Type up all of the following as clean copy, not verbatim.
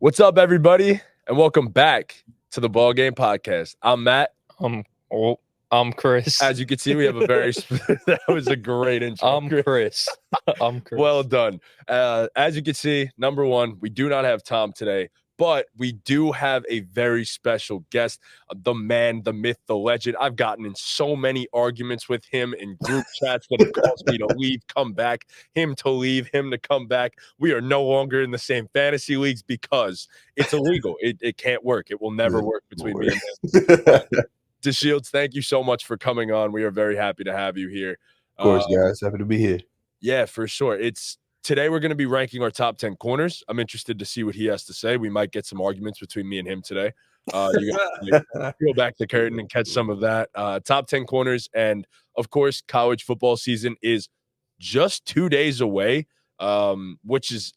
What's up, everybody, and welcome back to the BallGame podcast. I'm Matt. I'm Chris. As you can see, we have a very that was a great intro. I'm Chris. I'm Chris. Well done. As you can see, number one, we do not have Tom today, but we do have a very special guest, the man, the myth, the legend. I've gotten in so many arguments with him in group chats that he calls me to leave, come back, him to leave, him to come back. We are no longer in the same fantasy leagues because it's illegal. It can't work. It will never work between me and him. DeShields, thank you so much for coming on. We are very happy to have you here. Of course, guys. Happy to be here. Yeah, for sure. Today we're going to be ranking our top 10 corners. I'm interested to see what he has to say. We might get some arguments between me and him today. You guys peel back the curtain and catch some of that. Top 10 corners. And, of course, college football season is just 2 days away, which is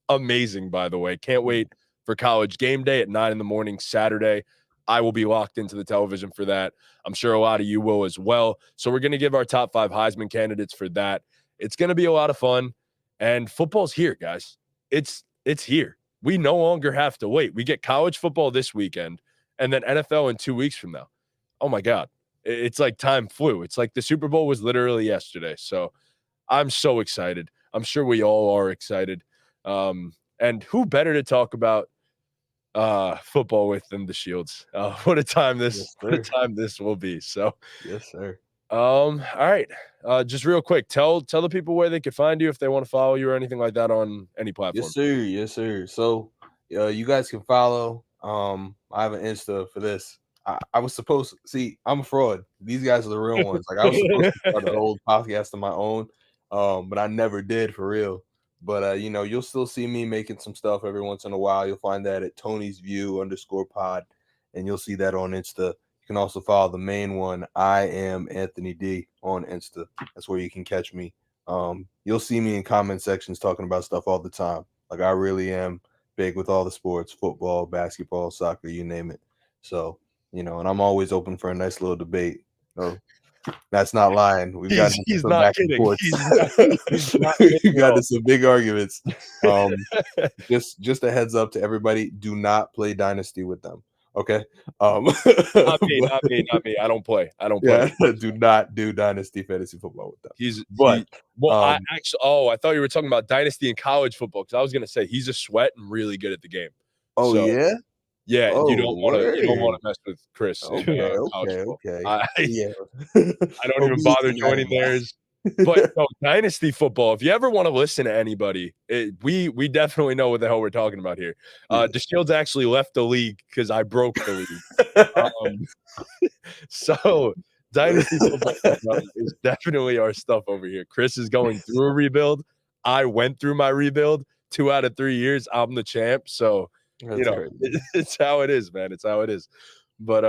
amazing, by the way. Can't wait for college game day at 9 in the morning Saturday. I will be locked into the television for that. I'm sure a lot of you will as well. So we're going to give our top 5 Heisman candidates for that. It's going to be a lot of fun. And football's here, guys. It's here. We no longer have to wait. We get college football this weekend and then NFL in 2 weeks from now. Oh, my God. It's like time flew. It's like the Super Bowl was literally yesterday. So I'm so excited. I'm sure we all are excited. And who better to talk about football with than DeShields? What a time this will be. So yes, sir. All right. Just real quick, tell the people where they could find you if they want to follow you or anything like that on any platform. Yes, sir. So you guys can follow. I have an Insta for this. I was supposed to see, I'm a fraud. These guys are the real ones. Like, I was supposed to start an old podcast of my own, but I never did, for real. But you'll still see me making some stuff every once in a while. You'll find that at Tony's View _pod, and you'll see that on Insta. You can also follow the main one. I am Anthony D on Insta. That's where you can catch me. You'll see me in comment sections talking about stuff all the time. Like, I really am big with all the sports, football, basketball, soccer, you name it. So, and I'm always open for a nice little debate. So, that's not lying. We've got he's not kidding. We've got some big arguments. Just a heads up to everybody: do not play Dynasty with them. Okay. Not me. I don't play. Yeah, do not do Dynasty fantasy football with them. I thought you were talking about Dynasty in college football because I was gonna say he's a sweat and really good at the game. Oh, so, yeah. Yeah, you don't want to mess with Chris. Okay. I don't even bother joining theirs. But Dynasty football, if you ever want to listen to anybody, we definitely know what the hell we're talking about here. DeShields actually left the league because I broke the league. So Dynasty football is definitely our stuff over here. Chris is going through a rebuild. I went through my rebuild 2 out of 3 years. I'm the champ. So it's how it is, man. It's how it is. But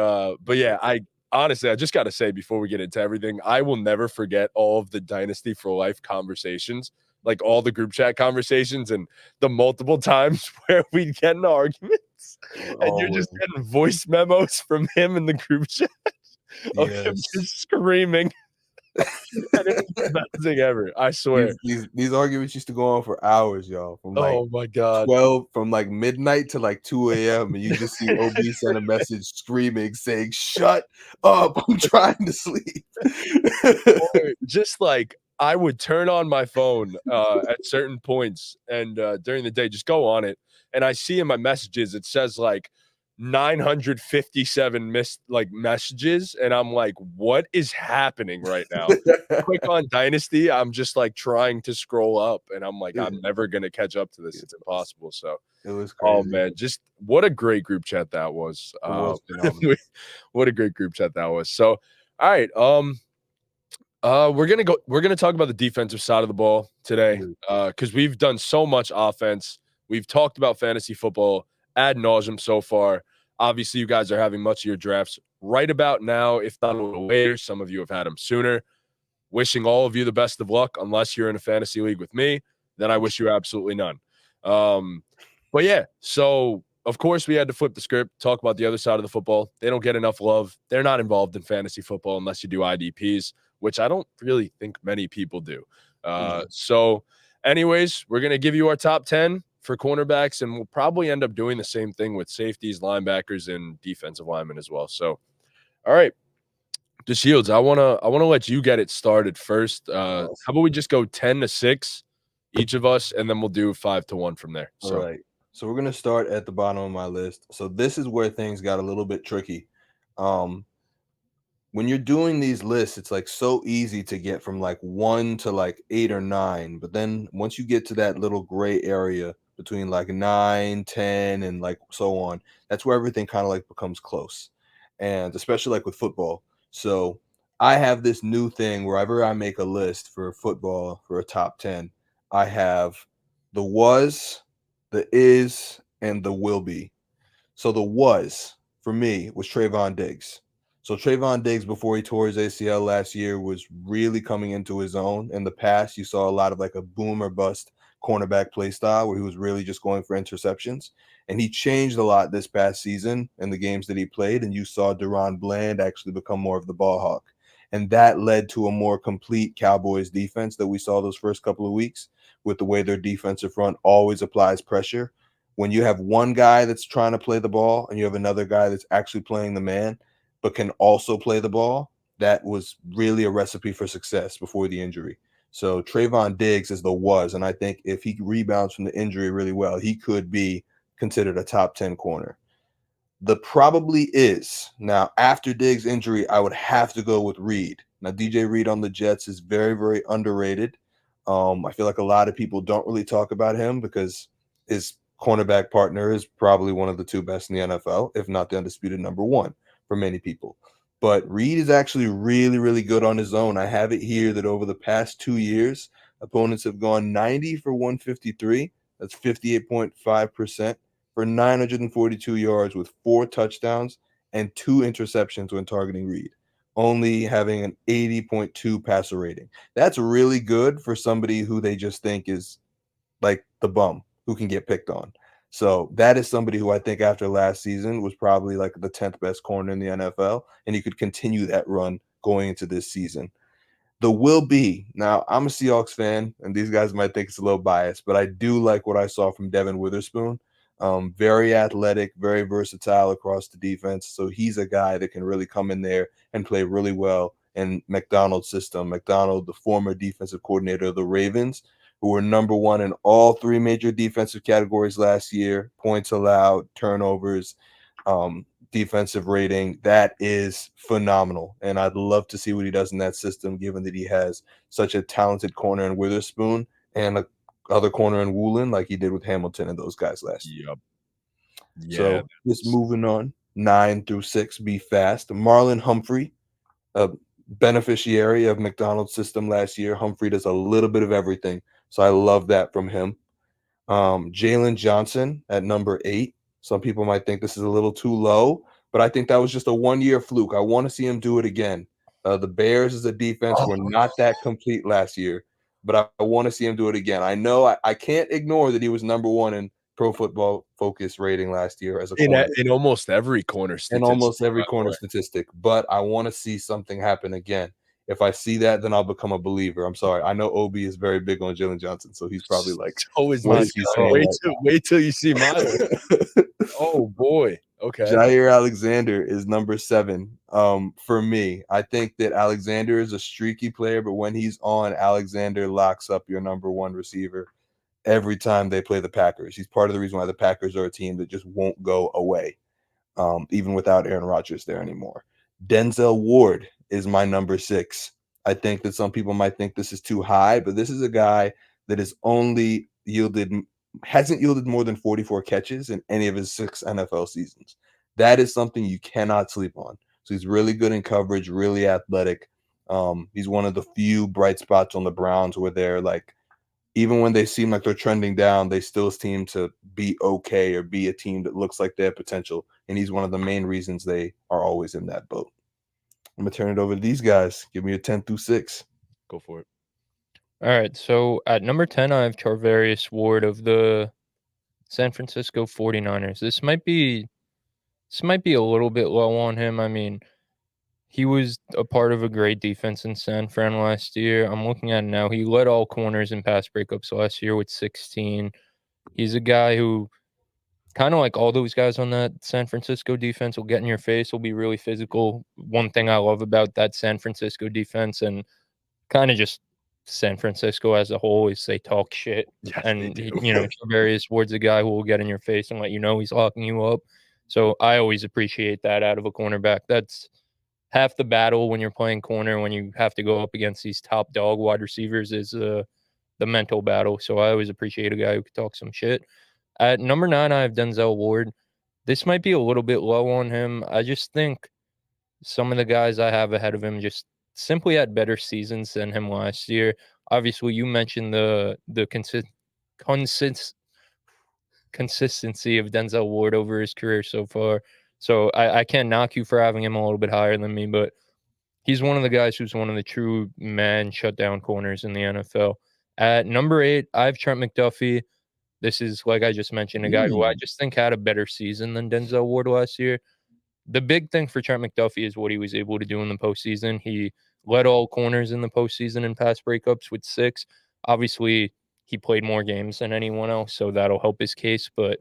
yeah, I just got to say before we get into everything, I will never forget all of the Dynasty for Life conversations, like all the group chat conversations and the multiple times where we'd get in arguments and you're just getting voice memos from him in the group chat of him just screaming. And it was the best thing ever, I swear. These arguments used to go on for hours, y'all. From oh my God, from like midnight to like 2 a.m. and you just see OB send a message screaming, saying, "Shut up! I'm trying to sleep." Or just like I would turn on my phone at certain points and during the day, just go on it, and I see in my messages it says like 957 missed messages, and I'm like, what is happening right now? Click on Dynasty, I'm just like trying to scroll up and I'm like, I'm never gonna catch up to this. It's impossible. So it was crazy. Oh man, just what a great group chat that was. What a great group chat that was. So all right, we're gonna talk about the defensive side of the ball today, because we've done so much offense. We've talked about fantasy football ad nauseum so far. Obviously, you guys are having much of your drafts right about now, if not a little later. Some of you have had them sooner. Wishing all of you the best of luck, unless you're in a fantasy league with me. Then I wish you absolutely none. But yeah, so of course we had to flip the script, talk about the other side of the football. They don't get enough love. They're not involved in fantasy football unless you do IDPs, which I don't really think many people do. So anyways, we're going to give you our top 10 for cornerbacks, and we'll probably end up doing the same thing with safeties, linebackers, and defensive linemen as well. So, all right, DeShields, I wanna let you get it started first. How about we just go 10-6, each of us, and then we'll do 5-1 from there. All So, right. So we're gonna start at the bottom of my list. So this is where things got a little bit tricky. When you're doing these lists, it's like so easy to get from like 1 to like 8 or 9. But then once you get to that little gray area between like 9, 10, and like so on, that's where everything kind of like becomes close. And especially like with football. So I have this new thing wherever I make a list for football for a top 10, I have the was, the is, and the will be. So the was for me was Trayvon Diggs. So Trayvon Diggs, before he tore his ACL last year, was really coming into his own. In the past, you saw a lot of like a boom or bust cornerback play style where he was really just going for interceptions. And he changed a lot this past season in the games that he played. And you saw Deron Bland actually become more of the ball hawk. And that led to a more complete Cowboys defense that we saw those first couple of weeks, with the way their defensive front always applies pressure. When you have one guy that's trying to play the ball and you have another guy that's actually playing the man, but can also play the ball, that was really a recipe for success before the injury. So Trayvon Diggs is the was, and I think if he rebounds from the injury really well, he could be considered a top 10 corner. The probably is. Now, after Diggs' injury, I would have to go with Reed. Now, DJ Reed on the Jets is very, very underrated. I feel like a lot of people don't really talk about him because his cornerback partner is probably one of the 2 best in the NFL, if not the undisputed number 1 for many people. But Reed is actually really, really good on his own. I have it here that over the past 2 years, opponents have gone 90 for 153. That's 58.5% for 942 yards with 4 touchdowns and 2 interceptions when targeting Reed, only having an 80.2 passer rating. That's really good for somebody who they just think is like the bum who can get picked on. So that is somebody who I think after last season was probably like the 10th best corner in the NFL, and he could continue that run going into this season. The will be. Now, I'm a Seahawks fan, and these guys might think it's a little biased, but I do like what I saw from Devin Witherspoon. Very athletic, very versatile across the defense. So he's a guy that can really come in there and play really well in McDonald's system. McDonald, the former defensive coordinator of the Ravens, who were number 1 in all 3 major defensive categories last year: points allowed, turnovers, defensive rating. That is phenomenal, and I'd love to see what he does in that system, given that he has such a talented corner in Witherspoon and a other corner in Woolen, like he did with Hamilton and those guys last year. yep. Yeah. So just moving on, 9 through 6, be fast. Marlon Humphrey, a beneficiary of McDonald's system last year. Humphrey does a little bit of everything, so I love that from him. Jalen Johnson at number 8. Some people might think this is a little too low, but I think that was just a 1-year fluke. I want to see him do it again. The Bears as a defense were not that complete last year, but I want to see him do it again. I know I can't ignore that he was number 1 in Pro Football Focus rating last year as a corner. In almost every corner statistic. In almost every corner statistic, but I want to see something happen again. If I see that, then I'll become a believer. I'm sorry. I know Obi is very big on Jalen Johnson, so he's probably like, always nice. Wait till you see my list. Oh boy. Okay. Jair Alexander is number 7. For me, I think that Alexander is a streaky player, but when he's on, Alexander locks up your number 1 receiver every time they play the Packers. He's part of the reason why the Packers are a team that just won't go away, even without Aaron Rodgers there anymore. Denzel Ward is my number 6. I think that some people might think this is too high, but this is a guy that hasn't yielded more than 44 catches in any of his 6 NFL seasons. That is something you cannot sleep on. So he's really good in coverage, really athletic. He's one of the few bright spots on the Browns where they're like, even when they seem like they're trending down, they still seem to be okay or be a team that looks like they have potential. And he's one of the main reasons they are always in that boat. I'm going to turn it over to these guys. Give me a 10 through 6. Go for it. All right. So at number 10, I have Charvarius Ward of the San Francisco 49ers. This might be a little bit low on him. I mean, he was a part of a great defense in San Fran last year. I'm looking at it now. He led all corners in pass breakups last year with 16. He's a guy who, kind of like all those guys on that San Francisco defense, will get in your face, will be really physical. One thing I love about that San Francisco defense and kind of just San Francisco as a whole is they talk shit. Yes, they And, do. Various Ward's a guy who will get in your face and let you know he's locking you up. So I always appreciate that out of a cornerback. That's half the battle when you're playing corner, when you have to go up against these top dog wide receivers, is the mental battle. So I always appreciate a guy who can talk some shit. At number 9, I have Denzel Ward. This might be a little bit low on him. I just think some of the guys I have ahead of him just simply had better seasons than him last year. Obviously, you mentioned the consist consistency of Denzel Ward over his career so far. So I can't knock you for having him a little bit higher than me, but he's one of the guys who's one of the true man shutdown corners in the NFL. At number 8, I have Trent McDuffie. This is, like I just mentioned, a guy who I just think had a better season than Denzel Ward last year. The big thing for Trent McDuffie is what he was able to do in the postseason. He led all corners in the postseason in pass breakups with 6. Obviously, he played more games than anyone else, so that'll help his case. But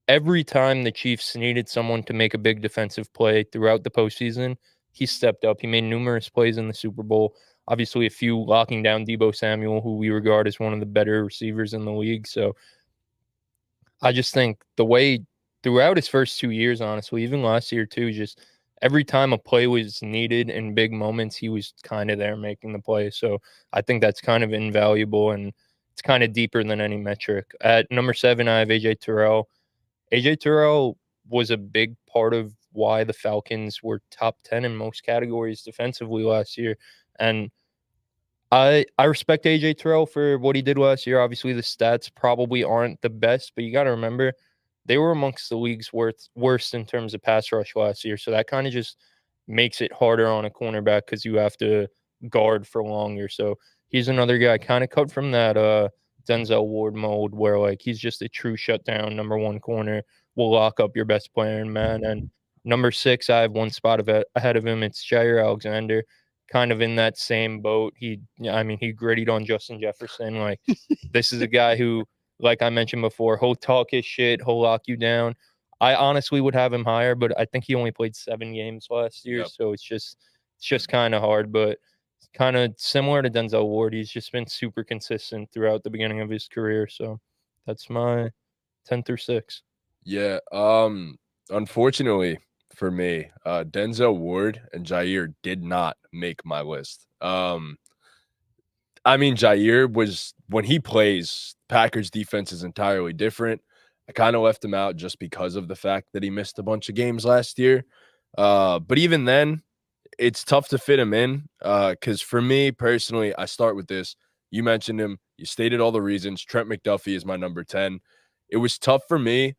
every time the Chiefs needed someone to make a big defensive play throughout the postseason, he stepped up. He made numerous plays in the Super Bowl. Obviously, a few locking down Deebo Samuel, who we regard as one of the better receivers in the league. So I just think the way throughout his first 2 years, honestly, even last year too, just every time a play was needed in big moments, he was kind of there making the play. So I think that's kind of invaluable, and it's kind of deeper than any metric. At number 7, I have AJ Terrell. AJ Terrell was a big part of why the Falcons were top 10 in most categories defensively last year. And I respect AJ Terrell for what he did last year. Obviously, the stats probably aren't the best, but you got to remember they were amongst the league's worst in terms of pass rush last year. So that kind of just makes it harder on a cornerback because you have to guard for longer. So he's another guy kind of cut from that Denzel Ward mold where like he's just a true shutdown number 1 corner. Will lock up your best player in man. And number 6, I have one spot ahead of him. It's Jair Alexander, kind of in that same boat. He grittied on Justin Jefferson. Like, this is a guy who, like I mentioned before, he'll talk his shit, he'll lock you down. I honestly would have him higher, but I think he only played 7 games last year, so it's just kind of hard. But kind of similar to Denzel Ward, he's just been super consistent throughout the beginning of his career. So that's my 10 through 6. Yeah. Unfortunately for me, Denzel Ward and Jair did not make my list. I mean, Jair was when he plays, Packers defense is entirely different. I kind of left him out just because of the fact that he missed a bunch of games last year. But even then, it's tough to fit him in. Because for me personally, I start with this. You mentioned him, you stated all the reasons. Trent McDuffie is my number 10. It was tough for me.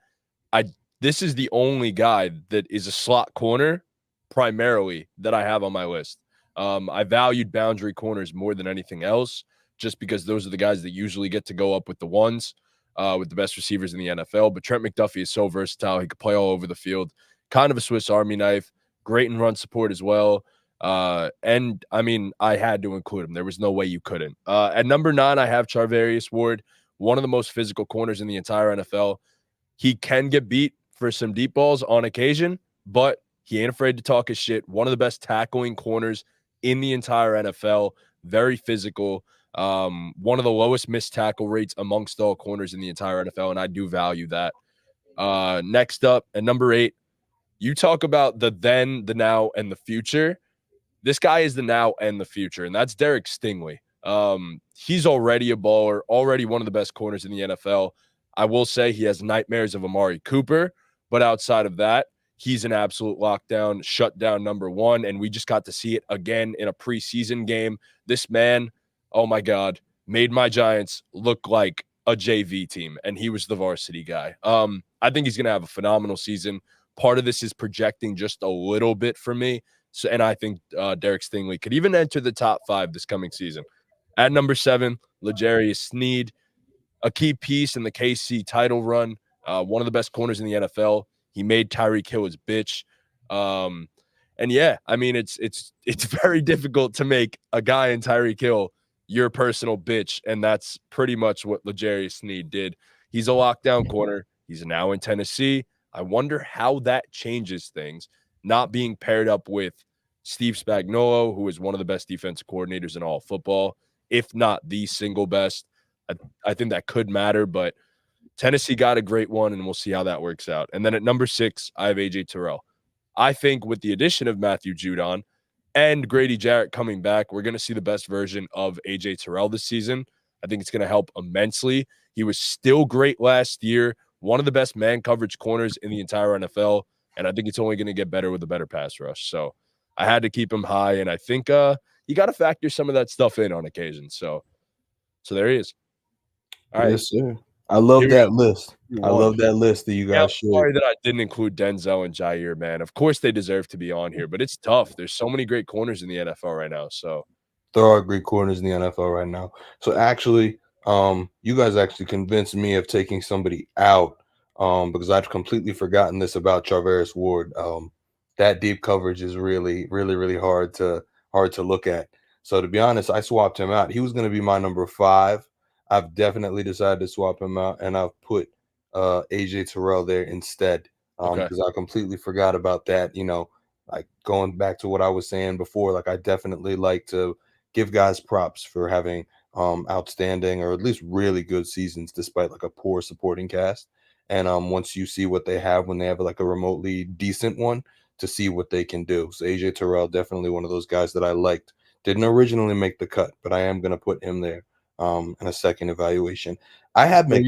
This is the only guy that is a slot corner primarily that I have on my list. I valued boundary corners more than anything else, just because those are the guys that usually get to go up with the ones, with the best receivers in the NFL. But Trent McDuffie is so versatile. He could play all over the field. Kind of a Swiss Army knife. Great in run support as well. And I mean, I had to include him. There was no way you couldn't. At number 9, I have Charvarius Ward, one of the most physical corners in the entire NFL. He can get beat for some deep balls on occasion, but he ain't afraid to talk his shit. One of the best tackling corners in the entire NFL. Very physical. One of the lowest missed tackle rates amongst all corners in the entire NFL, and I do value that. Next up, at number 8, you talk about the then, the now, and the future. This guy is the now and the future, and that's Derek Stingley. He's already a baller, already one of the best corners in the NFL. I will say he has nightmares of Amari Cooper, but outside of that, he's an absolute lockdown, shutdown number 1, and we just got to see it again in a preseason game. This man, oh my God, made my Giants look like a JV team, and he was the varsity guy. I think he's going to have a phenomenal season. Part of this is projecting just a little bit for me, so, and I think Derek Stingley could even enter the top 5 this coming season. At number 7, L'Jarius Sneed, a key piece in the KC title run, one of the best corners in the NFL. He made Tyreek Hill his bitch. And yeah, I mean, it's very difficult to make a guy in Tyreek Hill your personal bitch, and that's pretty much what L'Jarius Sneed did. He's a lockdown corner. He's now in Tennessee. I wonder how that changes things, not being paired up with Steve Spagnuolo, who is one of the best defensive coordinators in all of football, if not the single best. I think that could matter, but Tennessee got a great one, and we'll see how that works out. And then at number 6, I have A.J. Terrell. I think with the addition of Matthew Judon and Grady Jarrett coming back, we're going to see the best version of A.J. Terrell this season. I think it's going to help immensely. He was still great last year, one of the best man coverage corners in the entire NFL, and I think it's only going to get better with a better pass rush. So I had to keep him high, and I think you got to factor some of that stuff in on occasion. So there he is. All right. Yes, sir. I love that list. I love that list that you Yeah, I'm guys shared. sorry that I didn't include Denzel and Jair, man. Of course they deserve to be on here, but it's tough. There's so many great corners in the NFL right now. So There are great corners in the NFL right now. So actually, you guys actually convinced me of taking somebody out because I've completely forgotten this about Charvarius Ward. That deep coverage is really, really, really hard to look at. So to be honest, I swapped him out. He was going to be my number 5. I've definitely decided to swap him out, and I've put AJ Terrell there instead because I completely forgot about that. You know, like going back to what I was saying before, like I definitely like to give guys props for having outstanding or at least really good seasons despite like a poor supporting cast. And once you see what they have when they have like a remotely decent one, to see what they can do. So AJ Terrell, definitely one of those guys that I liked. Didn't originally make the cut, but I am going to put him there in a second evaluation. I have McDuffie.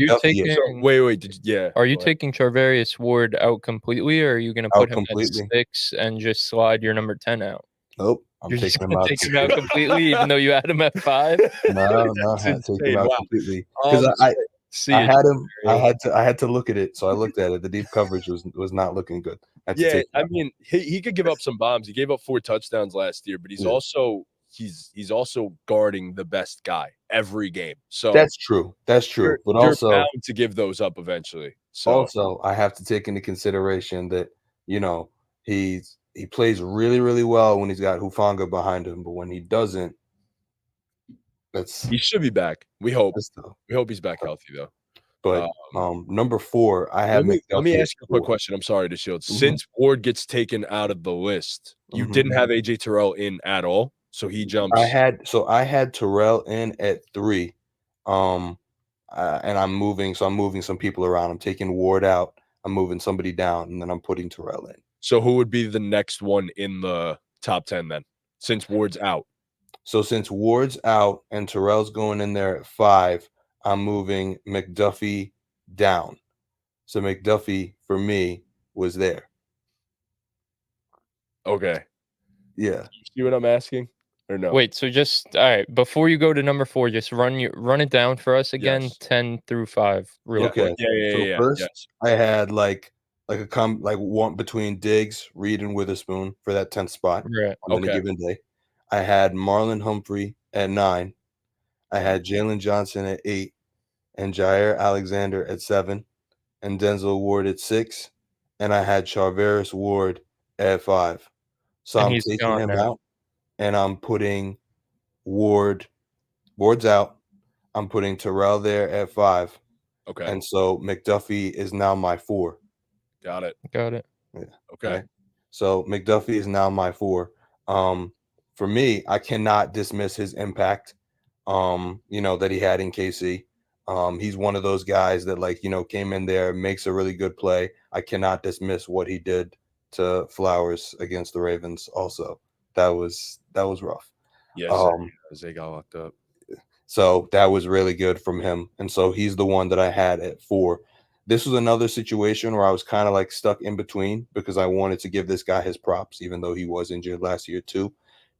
Are you taking Charvarius Ward out completely, or are you going to put him at 6 and just slide your number 10 out? Nope, I'm taking him out. Take him out completely, even though you had him at 5. No, I had to take him out completely because I had him. I had to look at it, so I looked at it. The deep coverage was not looking good. I mean, he could give up some bombs. He gave up 4 touchdowns last year, but he's also guarding the best guy every game. So that's true. That's true. But you're also bound to give those up eventually. So also, I have to take into consideration that he plays really, really well when he's got Hufanga behind him, but when he doesn't, he should be back. We hope. We hope he's back healthy though. But number 4, I have. Let me ask you a quick question. I'm sorry to Shield. Since Ward gets taken out of the list, you didn't have AJ Terrell in at all, so he jumps. I had Terrell in at 3, and I'm moving some people around. I'm taking Ward out. I'm moving somebody down, and then I'm putting Terrell in. So who would be the next one in the top 10 then, since Ward's out? So since Ward's out and Terrell's going in there at 5, I'm moving McDuffie down. So McDuffie for me was there. Okay. Yeah. You see what I'm asking? Or no? Wait, so just all right, before you go to number 4, just run it down for us again, 10 through 5, real quick. Yeah. First, I had like one between Diggs, Reed, and Witherspoon for that 10th spot on any given day. I had Marlon Humphrey at 9. I had Jalen Johnson at 8, and Jair Alexander at 7, and Denzel Ward at 6, and I had Charvarius Ward at 5. So I'm taking him out, and I'm putting Ward's out. I'm putting Terrell there at 5. Okay. And so McDuffie is now my 4. Got it. Yeah. Okay. So McDuffie is now my 4. For me, I cannot dismiss his impact, that he had in KC. He's one of those guys that came in there, makes a really good play. I cannot dismiss what he did to Flowers against the Ravens. Also, that was rough. Yes, they got locked up. So that was really good from him. And so he's the one that I had at 4. This was another situation where I was kind of like stuck in between because I wanted to give this guy his props, even though he was injured last year too.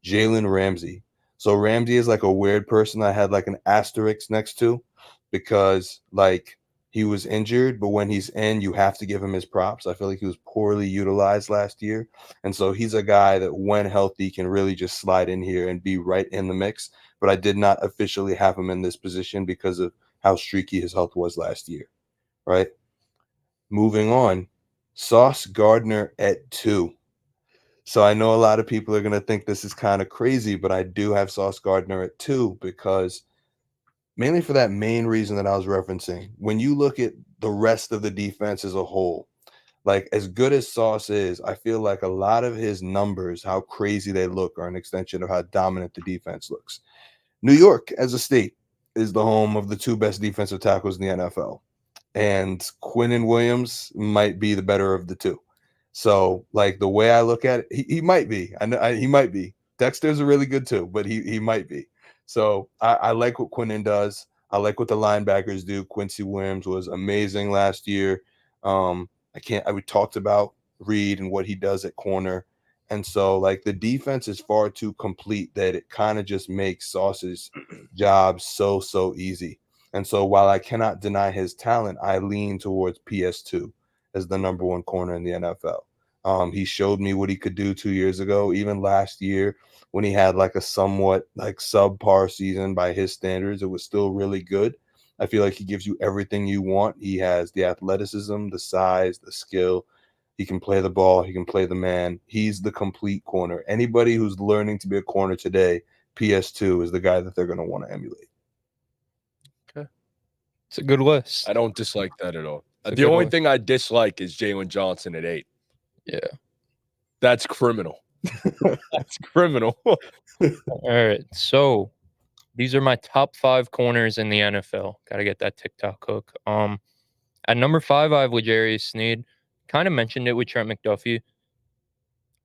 Jalen Ramsey. So Ramsey is like a weird person I had like an asterisk next to because like he was injured, but when he's in, you have to give him his props. I feel like he was poorly utilized last year. And so he's a guy that when healthy can really just slide in here and be right in the mix. But I did not officially have him in this position because of how streaky his health was last year. Right. Moving on, Sauce Gardner at 2. So I know a lot of people are going to think this is kind of crazy, but I do have Sauce Gardner at 2 because mainly for that main reason that I was referencing. When you look at the rest of the defense as a whole, like as good as Sauce is, I feel like a lot of his numbers, how crazy they look, are an extension of how dominant the defense looks. New York, as a state, is the home of the two best defensive tackles in the NFL, and Quinnen Williams might be the better of the two. So, like the way I look at it, he might be. I know he might be. Dexter's a really good too, but he might be. So I like what Quinnen does. I like what the linebackers do. Quincy Williams was amazing last year. We talked about Reed and what he does at corner. And so like the defense is far too complete that it kind of just makes Sauce's job so easy. And so while I cannot deny his talent, I lean towards PS2 as the number one corner in the NFL. He showed me what he could do 2 years ago, even last year when he had like a somewhat like subpar season by his standards. It was still really good. I feel like he gives you everything you want. He has the athleticism, the size, the skill. He can play the ball. He can play the man. He's the complete corner. Anybody who's learning to be a corner today, PS2 is the guy that they're going to want to emulate. Okay. It's a good list. I don't dislike that at all. The only thing I dislike is Jalen Johnson at 8. Yeah. That's criminal. That's criminal. All right. So these are my top 5 corners in the NFL. Got to get that TikTok hook. At number 5, I have L'Jarius Sneed. Kind of mentioned it with Trent McDuffie.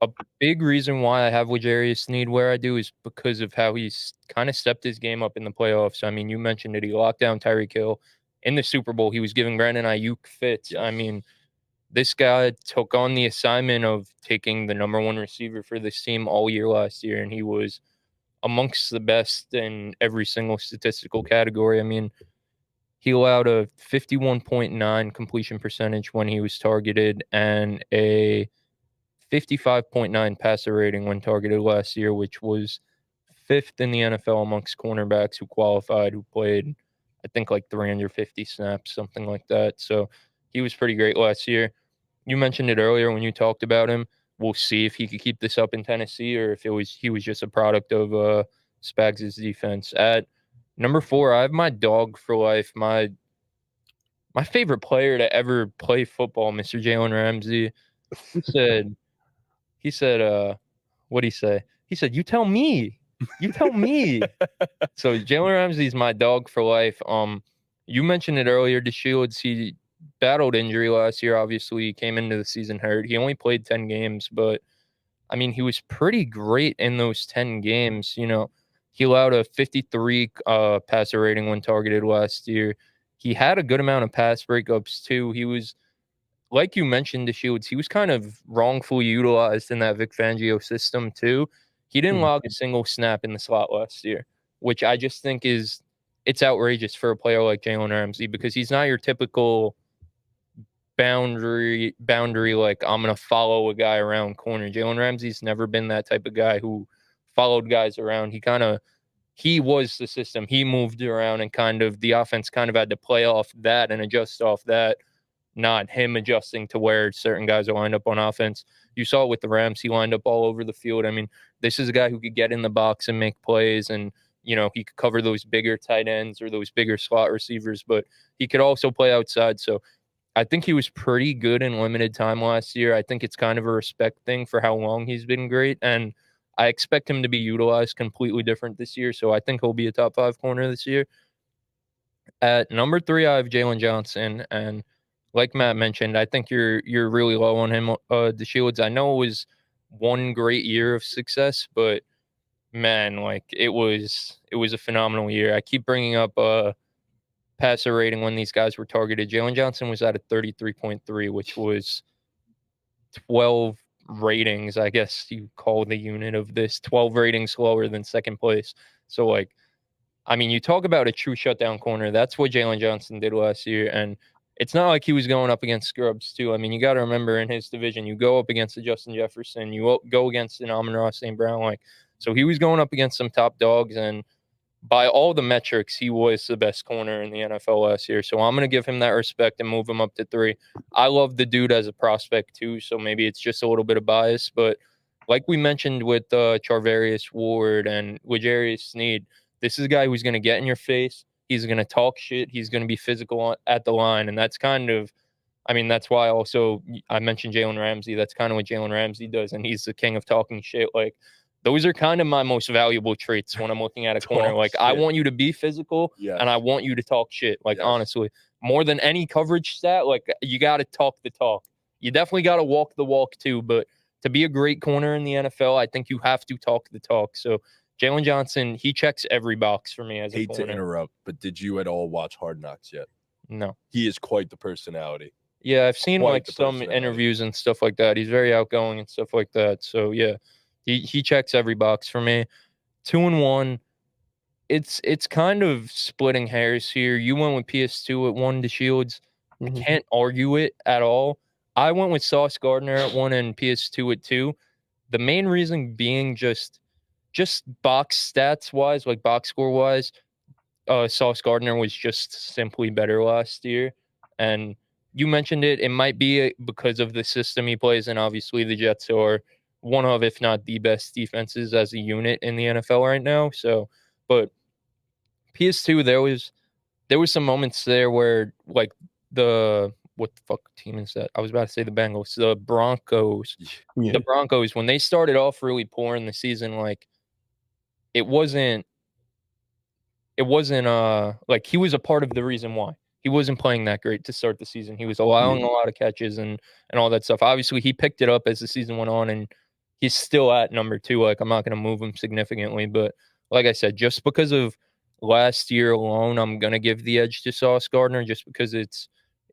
A big reason why I have L'Jarius Sneed where I do is because of how he's kind of stepped his game up in the playoffs. I mean, you mentioned it. He locked down Tyreek Hill. In the Super Bowl, he was giving Brandon Ayuk fits. I mean, this guy took on the assignment of taking the number 1 receiver for this team all year last year, and he was amongst the best in every single statistical category. I mean, he allowed a 51.9 completion percentage when he was targeted and a 55.9 passer rating when targeted last year, which was 5th in the NFL amongst cornerbacks who qualified, who played, I think, like 350 snaps, something like that. So he was pretty great last year. You mentioned it earlier when you talked about him. We'll see if he could keep this up in Tennessee or if he was just a product of Spags' defense. At number 4, I have my dog for life, my favorite player to ever play football, Mr. Jalen Ramsey. He said, what'd he say? He said, you tell me. You tell me. So Jalen Ramsey's my dog for life. You mentioned it earlier, DeShields. He battled injury last year. Obviously, he came into the season hurt. He only played 10 games, but I mean, he was pretty great in those 10 games. You know, he allowed a 53 passer rating when targeted last year. He had a good amount of pass breakups too. He was, like you mentioned, DeShields, he was kind of wrongfully utilized in that Vic Fangio system too. He didn't log a single snap in the slot last year, which I just think it's outrageous for a player like Jalen Ramsey because he's not your typical boundary like I'm gonna follow a guy around corner. Jalen Ramsey's never been that type of guy who followed guys around. He was the system. He moved around and kind of the offense kind of had to play off that and adjust off that, not him adjusting to where certain guys are lined up on offense. You saw it with the Rams. He lined up all over the field. I mean, this is a guy who could get in the box and make plays, and you know, he could cover those bigger tight ends or those bigger slot receivers, but he could also play outside. So I think he was pretty good in limited time last year. I think it's kind of a respect thing for how long he's been great, and I expect him to be utilized completely different this year. So I think he'll be a top 5 corner this year. At number 3, I have Jalen Johnson, and like Matt mentioned, I think you're really low on him, DeShields. I know it was one great year of success, but man, like it was a phenomenal year. I keep bringing up passer rating when these guys were targeted. Jalen Johnson was at a 33.3, which was 12 ratings, I guess you call the unit of this, 12 ratings lower than second place. So, like, I mean, you talk about a true shutdown corner. That's what Jalen Johnson did last year. And it's not like he was going up against scrubs, too. I mean, you got to remember in his division, you go up against a Justin Jefferson, you go against an Amon-Ra St. Brown. Like, so he was going up against some top dogs, and by all the metrics, he was the best corner in the NFL last year. So I'm going to give him that respect and move him up to 3. I love the dude as a prospect too, so maybe it's just a little bit of bias. But like we mentioned with Charvarius Ward and L'Jarius Sneed, this is a guy who's going to get in your face. He's going to talk shit. He's going to be physical at the line. And that's kind of, I mean, that's why also I mentioned Jalen Ramsey. That's kind of what Jalen Ramsey does. And he's the king of talking shit. Like, those are kind of my most valuable traits when I'm looking at a corner. Like, I want you to be physical and I want you to talk shit. Like, honestly, more than any coverage stat, like, you got to talk the talk. You definitely got to walk the walk too. But to be a great corner in the NFL, I think you have to talk the talk. So Jalen Johnson, he checks every box for me as a corner. Hate to interrupt, but did you at all watch Hard Knocks yet? No. He is quite the personality. Yeah, I've seen like some interviews and stuff like that. He's very outgoing and stuff like that. So yeah, he checks every box for me. 2-1. It's kind of splitting hairs here. You went with PS2 at 1 to Shields. I can't argue it at all. I went with Sauce Gardner at 1 and PS2 at 2. The main reason being just box stats wise, like box score wise, Sauce Gardner was just simply better last year. And you mentioned it. It might be because of the system he plays, and obviously the Jets are one of, if not the best defenses as a unit in the NFL right now. So, but PS2, there was some moments there where like what the fuck team is that? I was about to say the Bengals, the Broncos. Yeah. The Broncos, when they started off really poor in the season, like it wasn't like he was a part of the reason why. He wasn't playing that great to start the season. He was allowing a lot of catches and all that stuff. Obviously, he picked it up as the season went on, and he's still at number 2. Like, I'm not going to move him significantly, but like I said, just because of last year alone, I'm going to give the edge to Sauce Gardner just because it's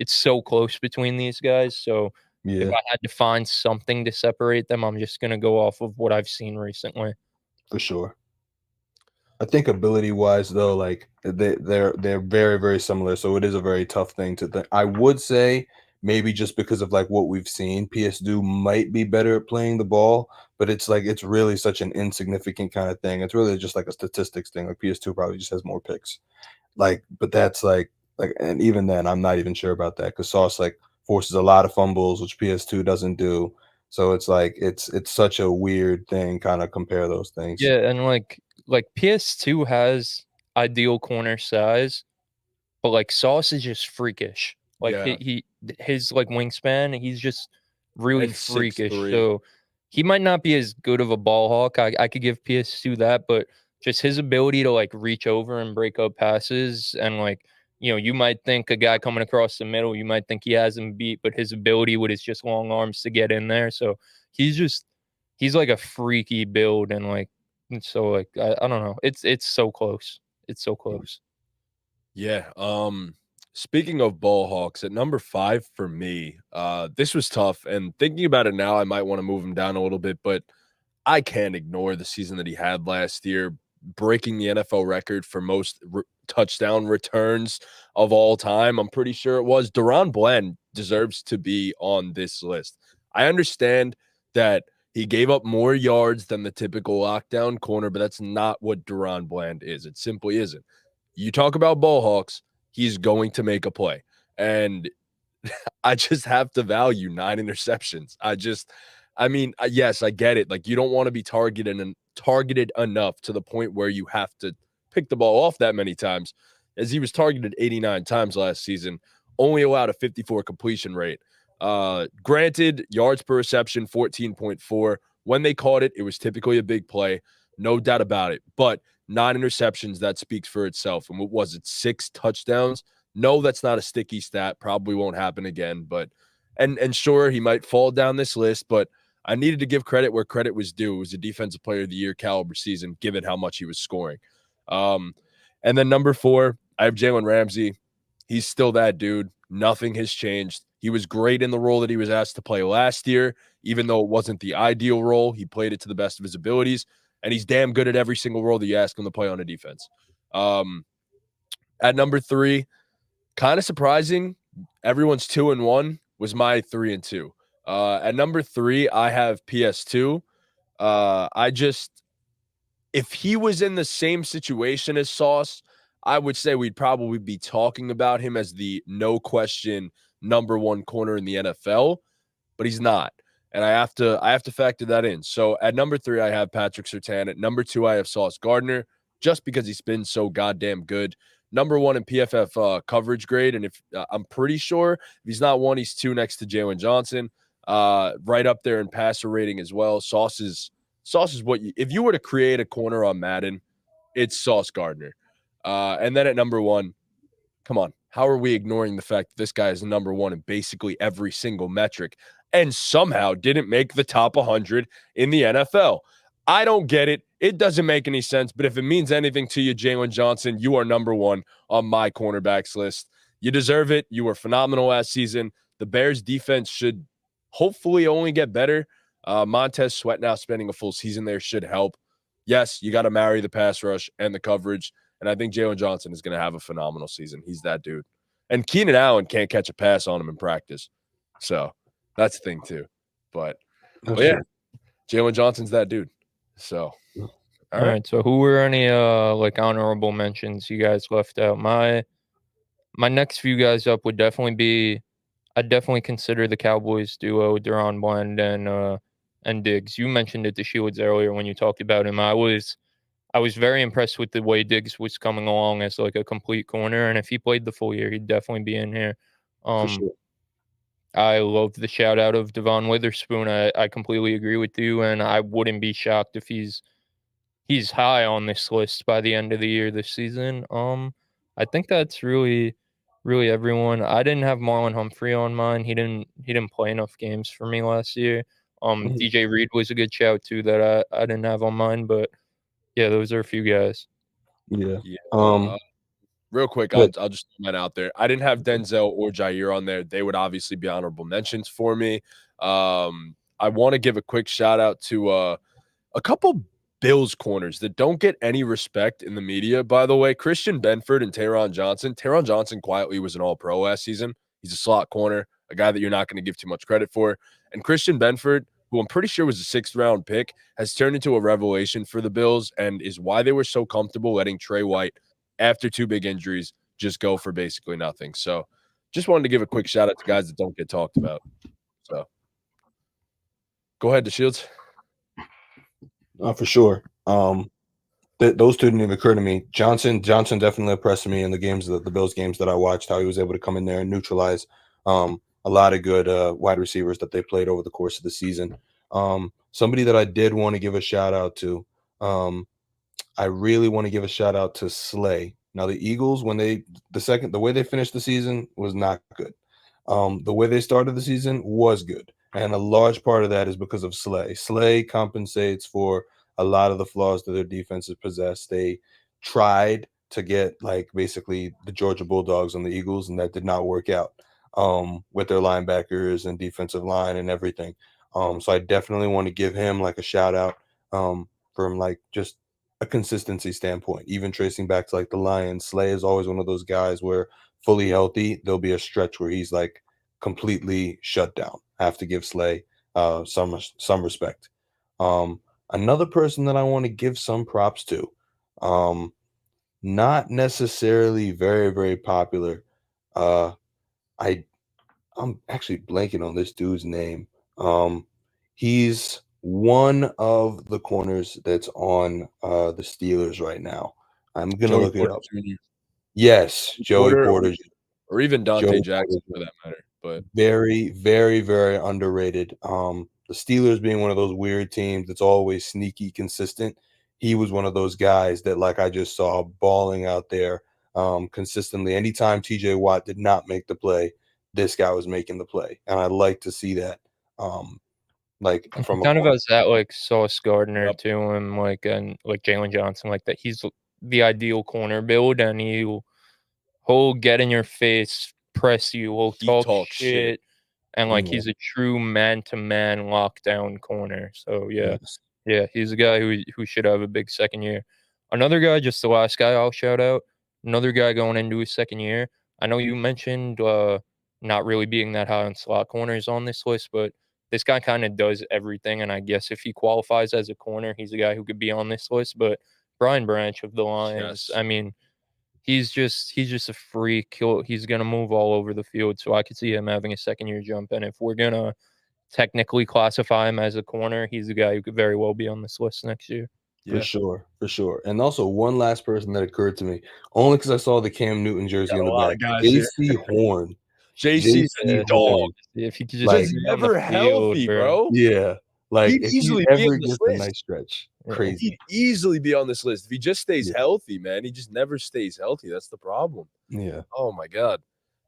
so close between these guys. So if I had to find something to separate them, I'm just going to go off of what I've seen recently. For sure. I think ability-wise, though, like they're very, very similar. So it is a very tough thing to think. I would say maybe just because of like what we've seen, PS2 might be better at playing the ball, but it's like it's really such an insignificant kind of thing. It's really just like a statistics thing. Like PS2 probably just has more picks. Like, but that's like, and even then, I'm not even sure about that because Sauce like forces a lot of fumbles, which PS2 doesn't do. So it's like it's such a weird thing. Kind of compare those things. Yeah, and like PS2 has ideal corner size, but like Sauce is just freakish. Like his like wingspan, he's just really freakish. 6'3". So he might not be as good of a ball hawk. I could give PS2 that, but just his ability to like reach over and break up passes, and like, you know, you might think a guy coming across the middle, you might think he has him beat, but his ability with his just long arms to get in there. So he's like a freaky build, and like, so like I don't know. It's so close. It's so close. Yeah. Speaking of ball hawks, at number 5 for me, this was tough. And thinking about it now, I might want to move him down a little bit, but I can't ignore the season that he had last year, breaking the NFL record for most touchdown returns of all time. I'm pretty sure it was. Deron Bland deserves to be on this list. I understand that he gave up more yards than the typical lockdown corner, but that's not what Deron Bland is. It simply isn't. You talk about ball hawks, he's going to make a play. And I just have to value 9 interceptions. I mean, yes, I get it. Like, you don't want to be targeted enough to the point where you have to pick the ball off that many times, as he was targeted 89 times last season, only allowed a 54 completion rate. Granted, yards per reception, 14.4. When they caught it, it was typically a big play. No doubt about it. But 9 interceptions, that speaks for itself. And what was it, 6 touchdowns? No, that's not a sticky stat. Probably won't happen again. But and sure, he might fall down this list, but I needed to give credit where credit was due. It was a Defensive Player of the Year caliber season, given how much he was scoring. And then number 4, I have Jalen Ramsey. He's still that dude. Nothing has changed. He was great in the role that he was asked to play last year, even though it wasn't the ideal role. He played it to the best of his abilities, and he's damn good at every single role that you ask him to play on a defense. At number 3, kind of surprising, everyone's 2-1 was my 3-2. At number 3, I have PS2. If he was in the same situation as Sauce, I would say we'd probably be talking about him as the no question number 1 corner in the NFL, but he's not. And I have to factor that in. So at number 3, I have Patrick Surtain. At number 2, I have Sauce Gardner, just because he's been so goddamn good. number 1 in PFF coverage grade. And if I'm pretty sure if he's not 1, he's 2 next to Jalen Johnson. Right up there in passer rating as well. Sauce is what if you were to create a corner on Madden, it's Sauce Gardner. And then at number 1, come on, how are we ignoring the fact that this guy is number 1 in basically every single metric and somehow didn't make the top 100 in the NFL? I don't get it. It doesn't make any sense. But if it means anything to you, Jalen Johnson, you are number 1 on my cornerbacks list. You deserve it. You were phenomenal last season. The Bears defense should hopefully only get better. Montez Sweat now spending a full season there should help. Yes, you got to marry the pass rush and the coverage. And I think Jalen Johnson is going to have a phenomenal season. He's that dude. And Keenan Allen can't catch a pass on him in practice. So that's the thing too. But yeah, Jalen Johnson's that dude. So all right. So who were any like honorable mentions you guys left out? My next few guys up would definitely be, I'd definitely consider the Cowboys duo, Deron Bland and Diggs. You mentioned it to Shields earlier when you talked about him. I was very impressed with the way Diggs was coming along as like a complete corner, and if he played the full year, he'd definitely be in here. For sure. I love the shout out of Devon Witherspoon. I completely agree with you, and I wouldn't be shocked if he's high on this list by the end of the year this season. I think that's really everyone. I didn't have Marlon Humphrey on mine. He didn't play enough games for me last year. DJ Reed was a good shout too that I didn't have on mine, but yeah, those are a few guys. Yeah. Real quick, I'll just throw that out there. I didn't have Denzel or Jair on there. They would obviously be honorable mentions for me. I want to give a quick shout out to a couple Bills corners that don't get any respect in the media, by the way. Christian Benford and Taron Johnson. Taron Johnson quietly was an all-pro last season. He's a slot corner, a guy that you're not going to give too much credit for. And Christian Benford, who I'm pretty sure was a 6th-round pick, has turned into a revelation for the Bills and is why they were so comfortable letting Trey White, after 2 big injuries, just go for basically nothing. So just wanted to give a quick shout-out to guys that don't get talked about. So go ahead, DeShields. For sure. Those 2 didn't even occur to me. Johnson definitely impressed me in the games, the Bills games that I watched, how he was able to come in there and neutralize a lot of good wide receivers that they played over the course of the season. Somebody that I did want to give a shout out to, I really want to give a shout out to Slay. Now the Eagles, the way they finished the season was not good. The way they started the season was good. And a large part of that is because of Slay. Slay compensates for a lot of the flaws that their defenses possess. They tried to get like basically the Georgia Bulldogs on the Eagles, and that did not work out with their linebackers and defensive line and everything. So I definitely want to give him like a shout out from like just a consistency standpoint, even tracing back to like the Lions. Slay is always one of those guys where fully healthy, there'll be a stretch where he's like completely shut down. I have to give Slay some respect. Another person that I want to give some props to, not necessarily very, very popular. I'm actually blanking on this dude's name. He's one of the corners that's on the Steelers right now. I'm gonna look it up. Yes, Joey Porter, or even Dante Jackson for that matter. But very, very, very underrated. The Steelers being one of those weird teams that's always sneaky consistent. He was one of those guys that like I just saw balling out there consistently. Anytime TJ Watt did not make the play, this guy was making the play. And I like to see that. Like from kind of has that like Sauce Gardner to him, like and like Jalen Johnson, like that. He's the ideal corner build, and he'll get in your face, press you, he'll talk shit, and like he's a true man-to-man lockdown corner. So yeah, he's a guy who should have a big second year. Another guy, just the last guy I'll shout out. Another guy going into his second year. I know you mentioned not really being that high on slot corners on this list, but this guy kind of does everything, and I guess if he qualifies as a corner, he's a guy who could be on this list. But Brian Branch of the Lions, I mean, he's just a freak. He's gonna move all over the field, so I could see him having a second-year jump. And if we're gonna technically classify him as a corner, he's a guy who could very well be on this list next year. Yeah. For sure. And also one last person that occurred to me, only because I saw the Cam Newton jersey Got on a the lot back. of guys here. JC Horn. JC's JC a dog. Horn. If he could just Like, Just be on the never field, healthy, bro. bro. yeah. Like He'd if he easily be ever on this gets a list. nice stretch, Yeah. crazy. He'd easily be on this list if he just stays Yeah. healthy, man. He just never stays healthy. That's the problem. Yeah. Oh my god.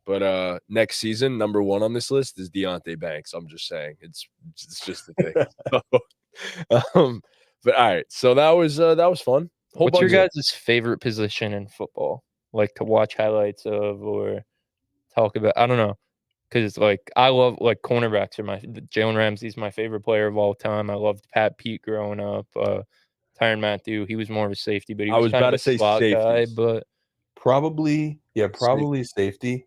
But next season, number 1 on this list is Deonte Banks. I'm just saying. It's just the thing. But all right. So that was fun. What's your bunch of- guys' favorite position in football? Like to watch highlights of or talk about? I don't know. Because like I love like cornerbacks are Jalen Ramsey's my favorite player of all time. I loved Pat Pete growing up. Tyrann Mathieu, he was more of a safety, but he I was was kind about of a to say slot guy. safeties. But Probably safety.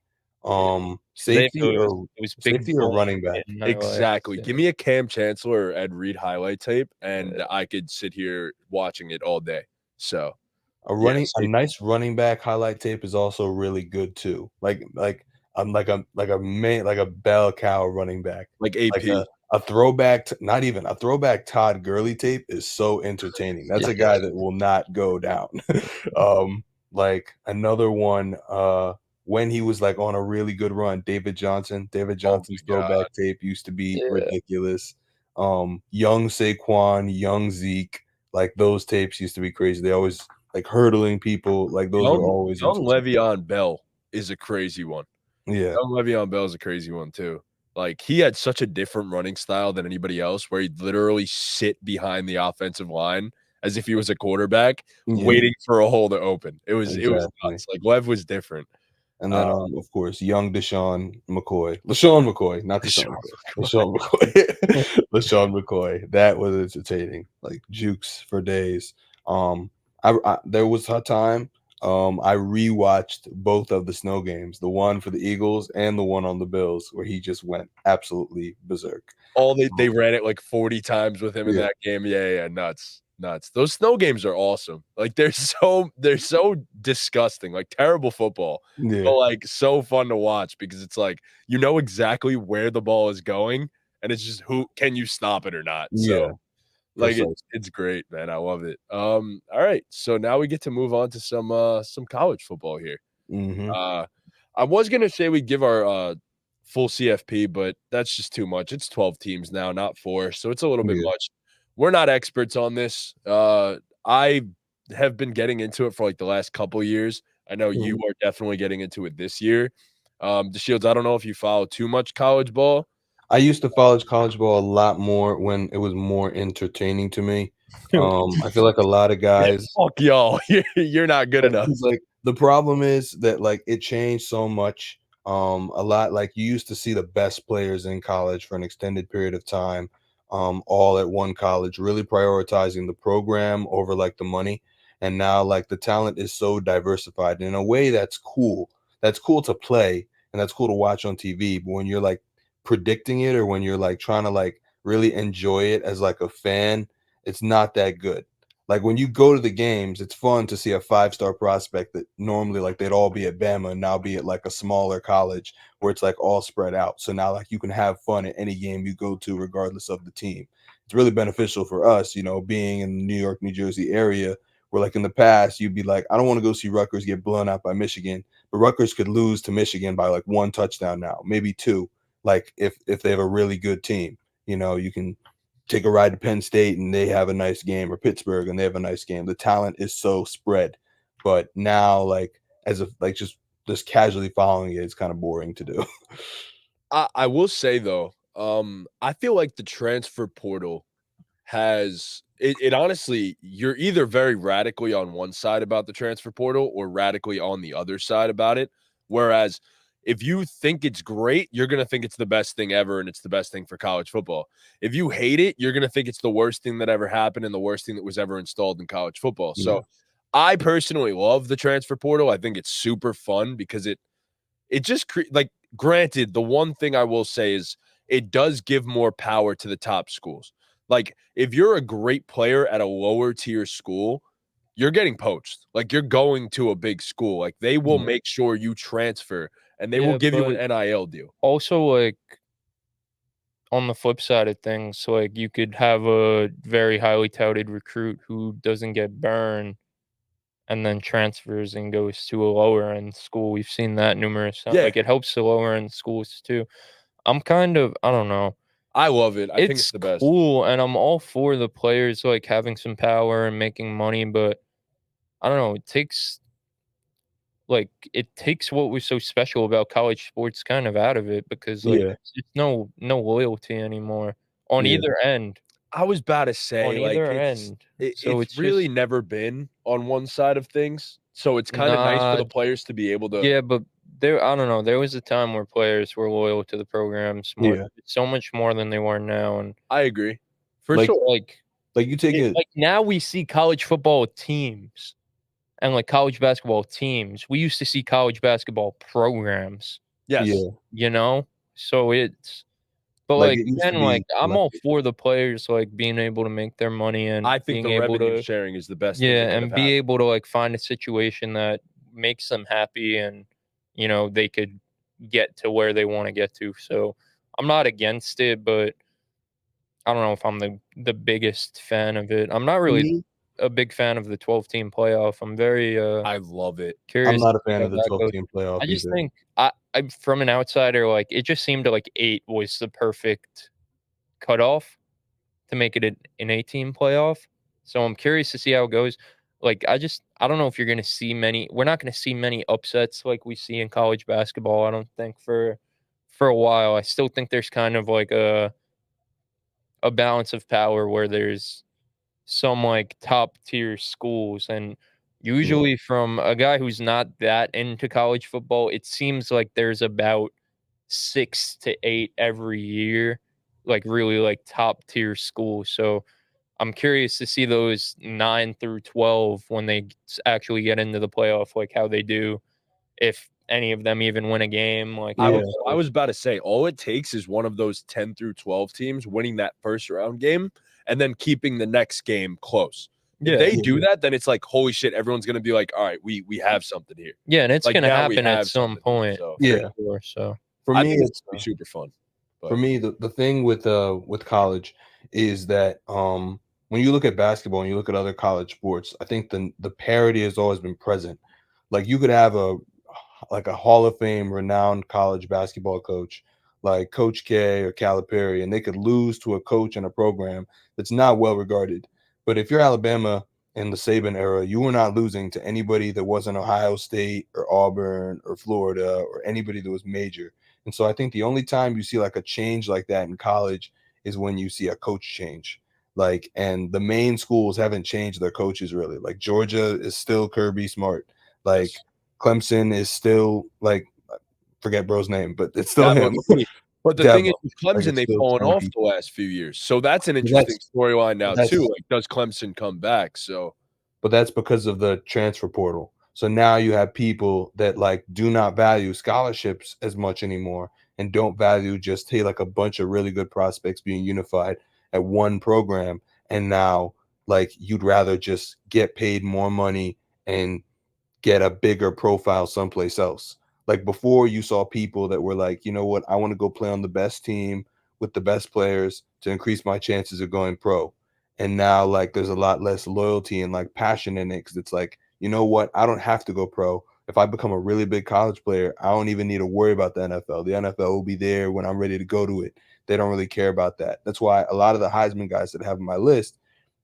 Safety it or was big safety or running back. Exactly. Yeah. Give me a Cam Chancellor or Ed Reed highlight tape, and I could sit here watching it all day. So A safety. nice running back highlight tape is also really good too. Like a bell cow running back. Like AP. Like a throwback, not even a throwback Todd Gurley tape is so entertaining. That's a guy that will not go down. Like another one, when he was like on a really good run, David Johnson's throwback tape used to be ridiculous. Young Saquon, young Zeke, like those tapes used to be crazy. They always like hurdling people, like those were always Young entertaining. Le'Veon Bell is a crazy one. Yeah. Young Le'Veon Bell is a crazy one too. Like he had such a different running style than anybody else, where he'd literally sit behind the offensive line as if he was a quarterback, waiting for a hole to open. It was nuts. Like Lev was different. And then, of course, young LeSean McCoy, not LeSean McCoy. That was entertaining, like jukes for days. There was a time I rewatched both of the snow games, the one for the Eagles and the one on the Bills, where he just went absolutely berserk. They ran it like 40 times with him in that game. Yeah, nuts. Those snow games are awesome. Like they're so disgusting, like terrible football. Yeah. But like so fun to watch because it's like you know exactly where the ball is going, and it's just who can you stop it or not. So like it's great, man. I love it. All right. So now we get to move on to some college football here. I was gonna say we give our full CFP, but that's just too much. It's 12 teams now, not 4, so it's a little bit much. We're not experts on this. I have been getting into it for like the last couple years. I know you are definitely getting into it this year. DeShields, I don't know if you follow too much college ball. I used to follow college ball a lot more when it was more entertaining to me. I feel like a lot of guys, fuck y'all, you're not good enough. Like the problem is that like it changed so much. A lot like you used to see the best players in college for an extended period of time, all at one college, really prioritizing the program over like the money. And now like the talent is so diversified. And in a way that's cool. That's cool to play and that's cool to watch on TV. But when you're like predicting it or when you're like trying to like really enjoy it as like a fan, it's not that good. Like when you go to the games, it's fun to see a 5-star prospect that normally like they'd all be at Bama and now be at like a smaller college where it's like all spread out. So now like you can have fun at any game you go to regardless of the team. It's really beneficial for us, you know, being in the New York, New Jersey area where like in the past you'd be like, I don't want to go see Rutgers get blown out by Michigan, but Rutgers could lose to Michigan by like 1 touchdown now, maybe 2. Like if they have a really good team, you know, you can take a ride to Penn State and they have a nice game, or Pittsburgh and they have a nice game. The talent is so spread, but now like as of like just casually following it, it's kind of boring to do. I will say though, I feel like the transfer portal has it honestly, you're either very radically on one side about the transfer portal or radically on the other side about it. Whereas if you think it's great, you're going to think it's the best thing ever and it's the best thing for college football. If you hate it, you're going to think it's the worst thing that ever happened and the worst thing that was ever installed in college football. So I personally love the transfer portal. I think it's super fun because it just like granted, the one thing I will say is it does give more power to the top schools. Like if you're a great player at a lower tier school, you're getting poached. Like you're going to a big school. Like they will make sure you transfer and they will give you an NIL deal. Also, like on the flip side of things, like you could have a very highly touted recruit who doesn't get burned and then transfers and goes to a lower end school. We've seen that numerous times. Yeah. Like it helps the lower end schools too. I don't know. I love it. I think it's the best. Cool, and I'm all for the players like having some power and making money, but I don't know. It takes what was so special about college sports kind of out of it because like it's no loyalty anymore on either end. I was about to say, On like, either end. So it's really just never been on one side of things. So it's kind of nice for the players to be able to. Yeah, but I don't know. There was a time where players were loyal to the programs so much more than they were now. And I agree. For Like- sure. Like you take it. Like now we see college football teams and like college basketball teams. We used to see college basketball programs, Yes. Yeah. you know? So it's but Like, like it used to again, be like I'm all collective. for the players like being able to make their money and I think being the able revenue to sharing is the best thing. yeah, that could and have be happened. able to like find a situation that makes them happy and they could get to where they want to get to. So I'm not against it, but I don't know if I'm the biggest fan of it. I'm not really a big fan of the 12-team playoff. I'm very I love it. curious. I'm not a fan how of the that goes. 12-team playoff I just either. think I'm from an outsider, like it just seemed like 8 was the perfect cutoff to make it an 8-team playoff. So I'm curious to see how it goes. Like I don't know if you're gonna see we're not gonna see many upsets like we see in college basketball, I don't think for a while. I still think there's kind of like a balance of power where there's some like top tier schools and usually from a guy who's not that into college football, it seems like there's about 6 to 8 every year, like really like top tier schools. So I'm curious to see those 9 through 12 when they actually get into the playoff, like how they do, if any of them even win a game. Like I was about to say, all it takes is one of those 10 through 12 teams winning that first round game and then keeping the next game close. If they do that, then it's like, holy shit, everyone's going to be like, all right, we have something here. Yeah, and it's Like, going to now we happen at have some something here, point. so. Yeah. Sure, so For I me, think it's be super fun. For me, the thing with college is that when you look at basketball and you look at other college sports, I think the parity has always been present. Like you could have a Hall of Fame renowned college basketball coach like Coach K or Calipari, and they could lose to a coach in a program that's not well regarded. But if you're Alabama in the Saban era, you were not losing to anybody that wasn't Ohio State or Auburn or Florida or anybody that was major. And so I think the only time you see like a change like that in college is when you see a coach change. Like, and the main schools haven't changed their coaches really. Like Georgia is still Kirby Smart. Like Clemson is still like, forget bro's name, but it's still him. But the thing is, with Clemson, they've fallen off the last few years. So that's an interesting storyline now too. Like, does Clemson come back? So, but that's because of the transfer portal. So now you have people that like do not value scholarships as much anymore and don't value just, hey, like a bunch of really good prospects being unified at one program. And now like you'd rather just get paid more money and get a bigger profile someplace else. Like before, you saw people that were like, you know what, I want to go play on the best team with the best players to increase my chances of going pro. And now like there's a lot less loyalty and like passion in it because it's like, you know what, I don't have to go pro. If I become a really big college player, I don't even need to worry about the NFL. The NFL will be there when I'm ready to go to it. They don't really care about that. That's why a lot of the Heisman guys that I have on my list,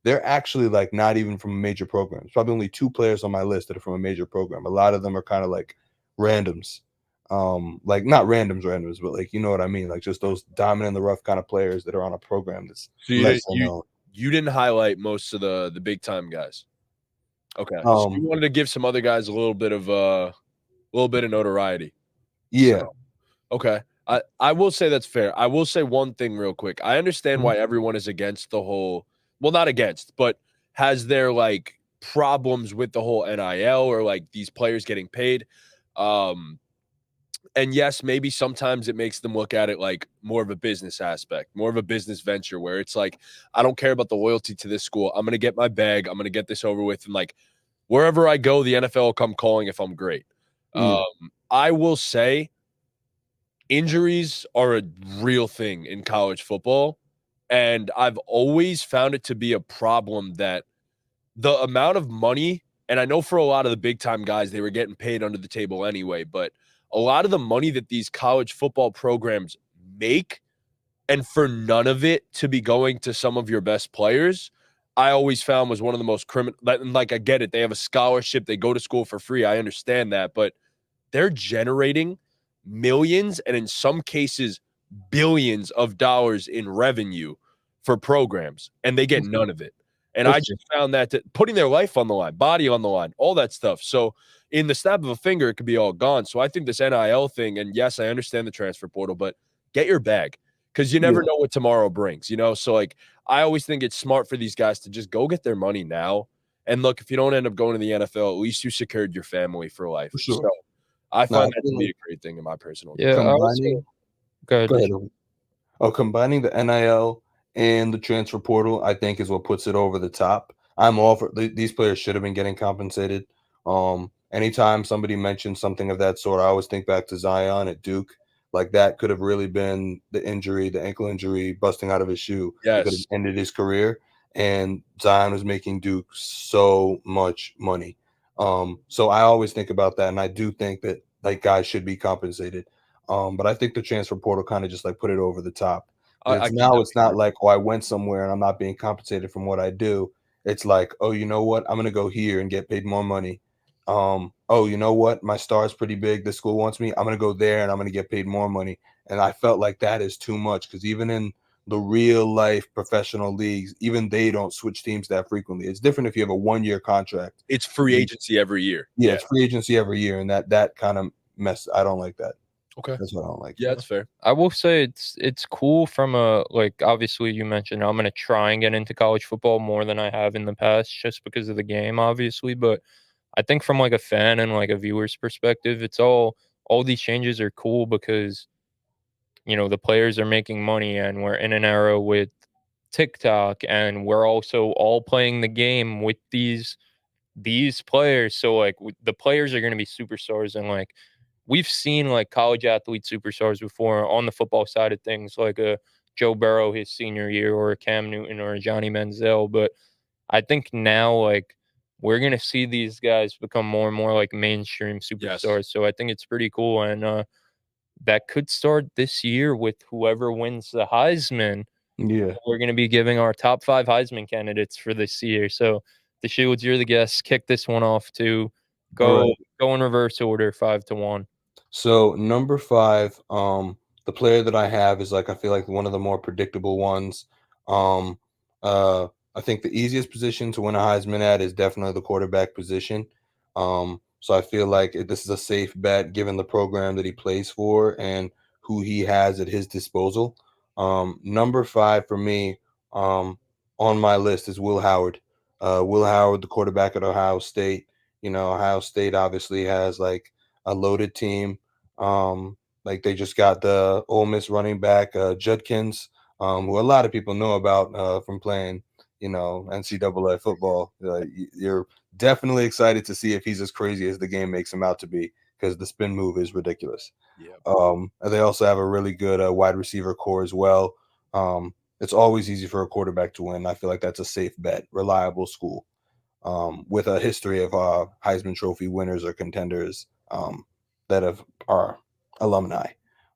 they're actually like not even from a major program. There's probably only 2 players on my list that are from a major program. A lot of them are kind of like randoms. Like not randoms, but like, you know what I mean? Like just those diamond in the rough kind of players that are on a program that's less known. You didn't highlight most of the big time guys. Okay. So you wanted to give some other guys a little bit of notoriety. Yeah. So, okay. I will say that's fair. I will say one thing real quick. I understand why everyone is against the whole, well, not against, but has their like problems with the whole NIL or like these players getting paid. And yes, maybe sometimes it makes them look at it like more of a business aspect, more of a business venture where it's like, I don't care about the loyalty to this school. I'm going to get my bag. I'm going to get this over with. And like wherever I go, the NFL will come calling if I'm great. I will say injuries are a real thing in college football, and I've always found it to be a problem that the amount of money, and I know for a lot of the big time guys, they were getting paid under the table anyway, but a lot of the money that these college football programs make, and for none of it to be going to some of your best players, I always found was one of the most criminal. Like, I get it. They have a scholarship. They go to school for free. I understand that. But they're generating millions and in some cases billions of dollars in revenue for programs, and they get none of it. And I just found that putting their life on the line, body on the line, all that stuff. So in the snap of a finger, it could be all gone. So I think this NIL thing, and yes, I understand the transfer portal, but get your bag because you never know what tomorrow brings, you know? So like, I always think it's smart for these guys to just go get their money now. And look, if you don't end up going to the NFL, at least you secured your family for life. For sure. So I find that to be a great thing in my personal opinion. Yeah, Go ahead. Combining the NIL and the transfer portal, I think, is what puts it over the top. I'm all for these players should have been getting compensated. Anytime somebody mentions something of that sort, I always think back to Zion at Duke. Like that could have really been the injury, the ankle injury, busting out of his shoe. It could have ended his career. And Zion was making Duke so much money. So I always think about that, and I do think that like guys should be compensated. But I think the transfer portal kind of just like put it over the top. It's not like, oh, I went somewhere and I'm not being compensated from what I do. It's like, oh, you know what? I'm gonna go here and get paid more money. Oh, you know what? My star is pretty big. The school wants me. I'm gonna go there and I'm gonna get paid more money. And I felt like that is too much because even in the real life professional leagues, even they don't switch teams that frequently. It's different if you have a 1-year contract. It's free agency every year. Yeah, it's free agency every year, and that kind of mess. I don't like that. Okay. That's what I don't like. Yeah, that's fair. I will say it's cool from a like obviously you mentioned I'm gonna try and get into college football more than I have in the past just because of the game, obviously. But I think from like a fan and like a viewer's perspective, it's all these changes are cool because the players are making money and we're in an era with TikTok and we're also all playing the game with these players. So like the players are gonna be superstars and like we've seen like college athlete superstars before on the football side of things, like a Joe Burrow his senior year or a Cam Newton or a Johnny Manziel. But I think now like we're gonna see these guys become more and more like mainstream superstars. Yes. So I think it's pretty cool, and that could start this year with whoever wins the Heisman. Yeah, We're gonna be giving our top 5 Heisman candidates for this year. So the Shields, you're the guest. Kick this one off to go in reverse order, 5-1. So number 5, the player that I have is like I feel like one of the more predictable ones. Um, I think the easiest position to win a Heisman at is definitely the quarterback position. So I feel like this is a safe bet given the program that he plays for and who he has at his disposal. Number 5 for me on my list is Will Howard. Will Howard, the quarterback at Ohio State. Ohio State obviously has like a loaded team. Like they just got the Ole Miss running back Judkins, who a lot of people know about from playing, NCAA football. You're definitely excited to see if he's as crazy as the game makes him out to be because the spin move is ridiculous. Yeah. They also have a really good wide receiver core as well. It's always easy for a quarterback to win. I feel like that's a safe bet, reliable school. With a history of Heisman Trophy winners or contenders that are alumni.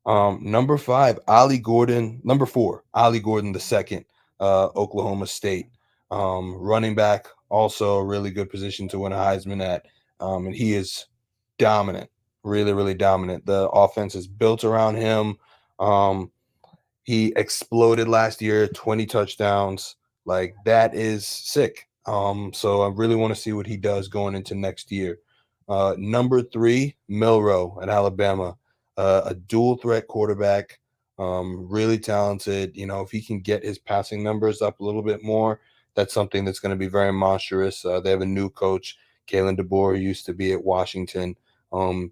Number 5, Ollie Gordon. Number 4, Ollie Gordon II, Oklahoma State. Running back, also a really good position to win a Heisman at. And he is dominant, really, really dominant. The offense is built around him. He exploded last year, 20 touchdowns. Like that is sick. So I really want to see what he does going into next year. Number 3, Milroe at Alabama, a dual threat quarterback, really talented. If he can get his passing numbers up a little bit more, that's something that's going to be very monstrous. They have a new coach, Kalen DeBoer, who used to be at Washington.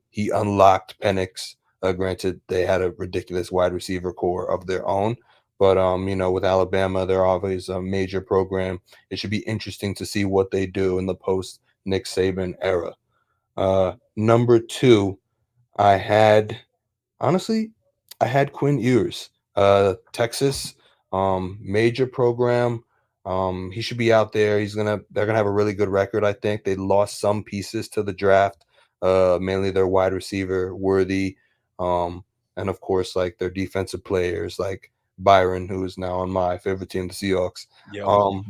He unlocked Penix. Granted, they had a ridiculous wide receiver core of their own. But, with Alabama, they're always a major program. It should be interesting to see what they do in the post-Nick Saban era. Number 2, I had, honestly, I had Quinn Ewers, Texas, major program. He should be out there. They're gonna have a really good record. I think they lost some pieces to the draft, mainly their wide receiver Worthy, and of course like their defensive players like Byron, who is now on my favorite team, the Seahawks. Yep.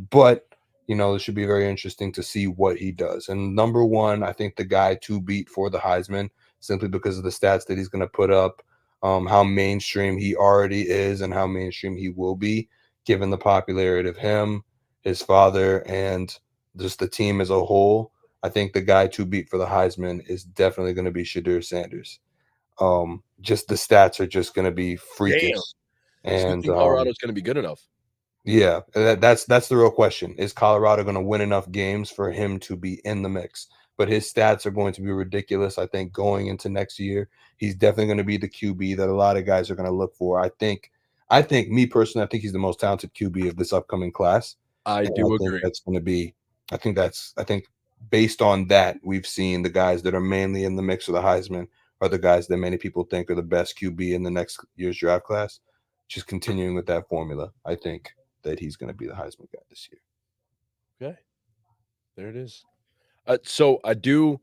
But it should be very interesting to see what he does. And number one, I think the guy to beat for the Heisman, simply because of the stats that he's going to put up, how mainstream he already is and how mainstream he will be, given the popularity of him, his father, and just the team as a whole. I think the guy to beat for the Heisman is definitely going to be Shadur Sanders. Just the stats are just going to be freakish. Damn. So you And think Colorado's going to be good enough? yeah, that's the real question. Is Colorado going to win enough games for him to be in the mix? But his stats are going to be ridiculous. I think going into next year, he's definitely going to be the QB that a lot of guys are going to look for. I think me personally, I think he's the most talented QB of this upcoming class. I And do I think agree. that's going to be. I think based on that, we've seen the guys that are mainly in the mix for the Heisman are the guys that many people think are the best QB in the next year's draft class. Just continuing with that formula, I think that he's going to be the Heisman guy this year. Okay. There it is. So I do.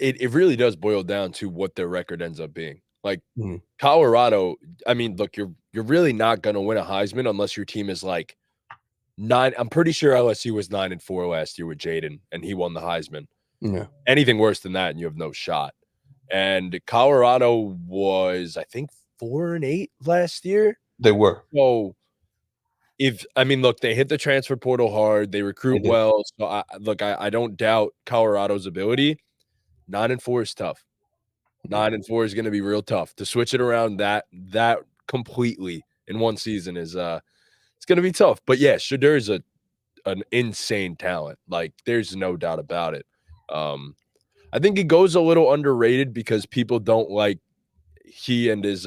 It really does boil down to what their record ends up being. Like Mhm. Colorado, I mean, look, you're really not going to win a Heisman unless your team is like 9. I'm pretty sure LSU was 9-4 last year with Jaden, and he won the Heisman. Yeah, Anything worse than that, and you have no shot. And Colorado was, I think, 4-8 last year. they were. So look, they hit the transfer portal hard. They recruit They did. well. So I don't doubt Colorado's ability. 9-4 is tough. 9-4 is going to be real tough to switch it around that completely in one season is it's going to be tough. But yeah, Shadur is an insane talent. Like there's no doubt about it. I think he goes a little underrated because people don't like he and his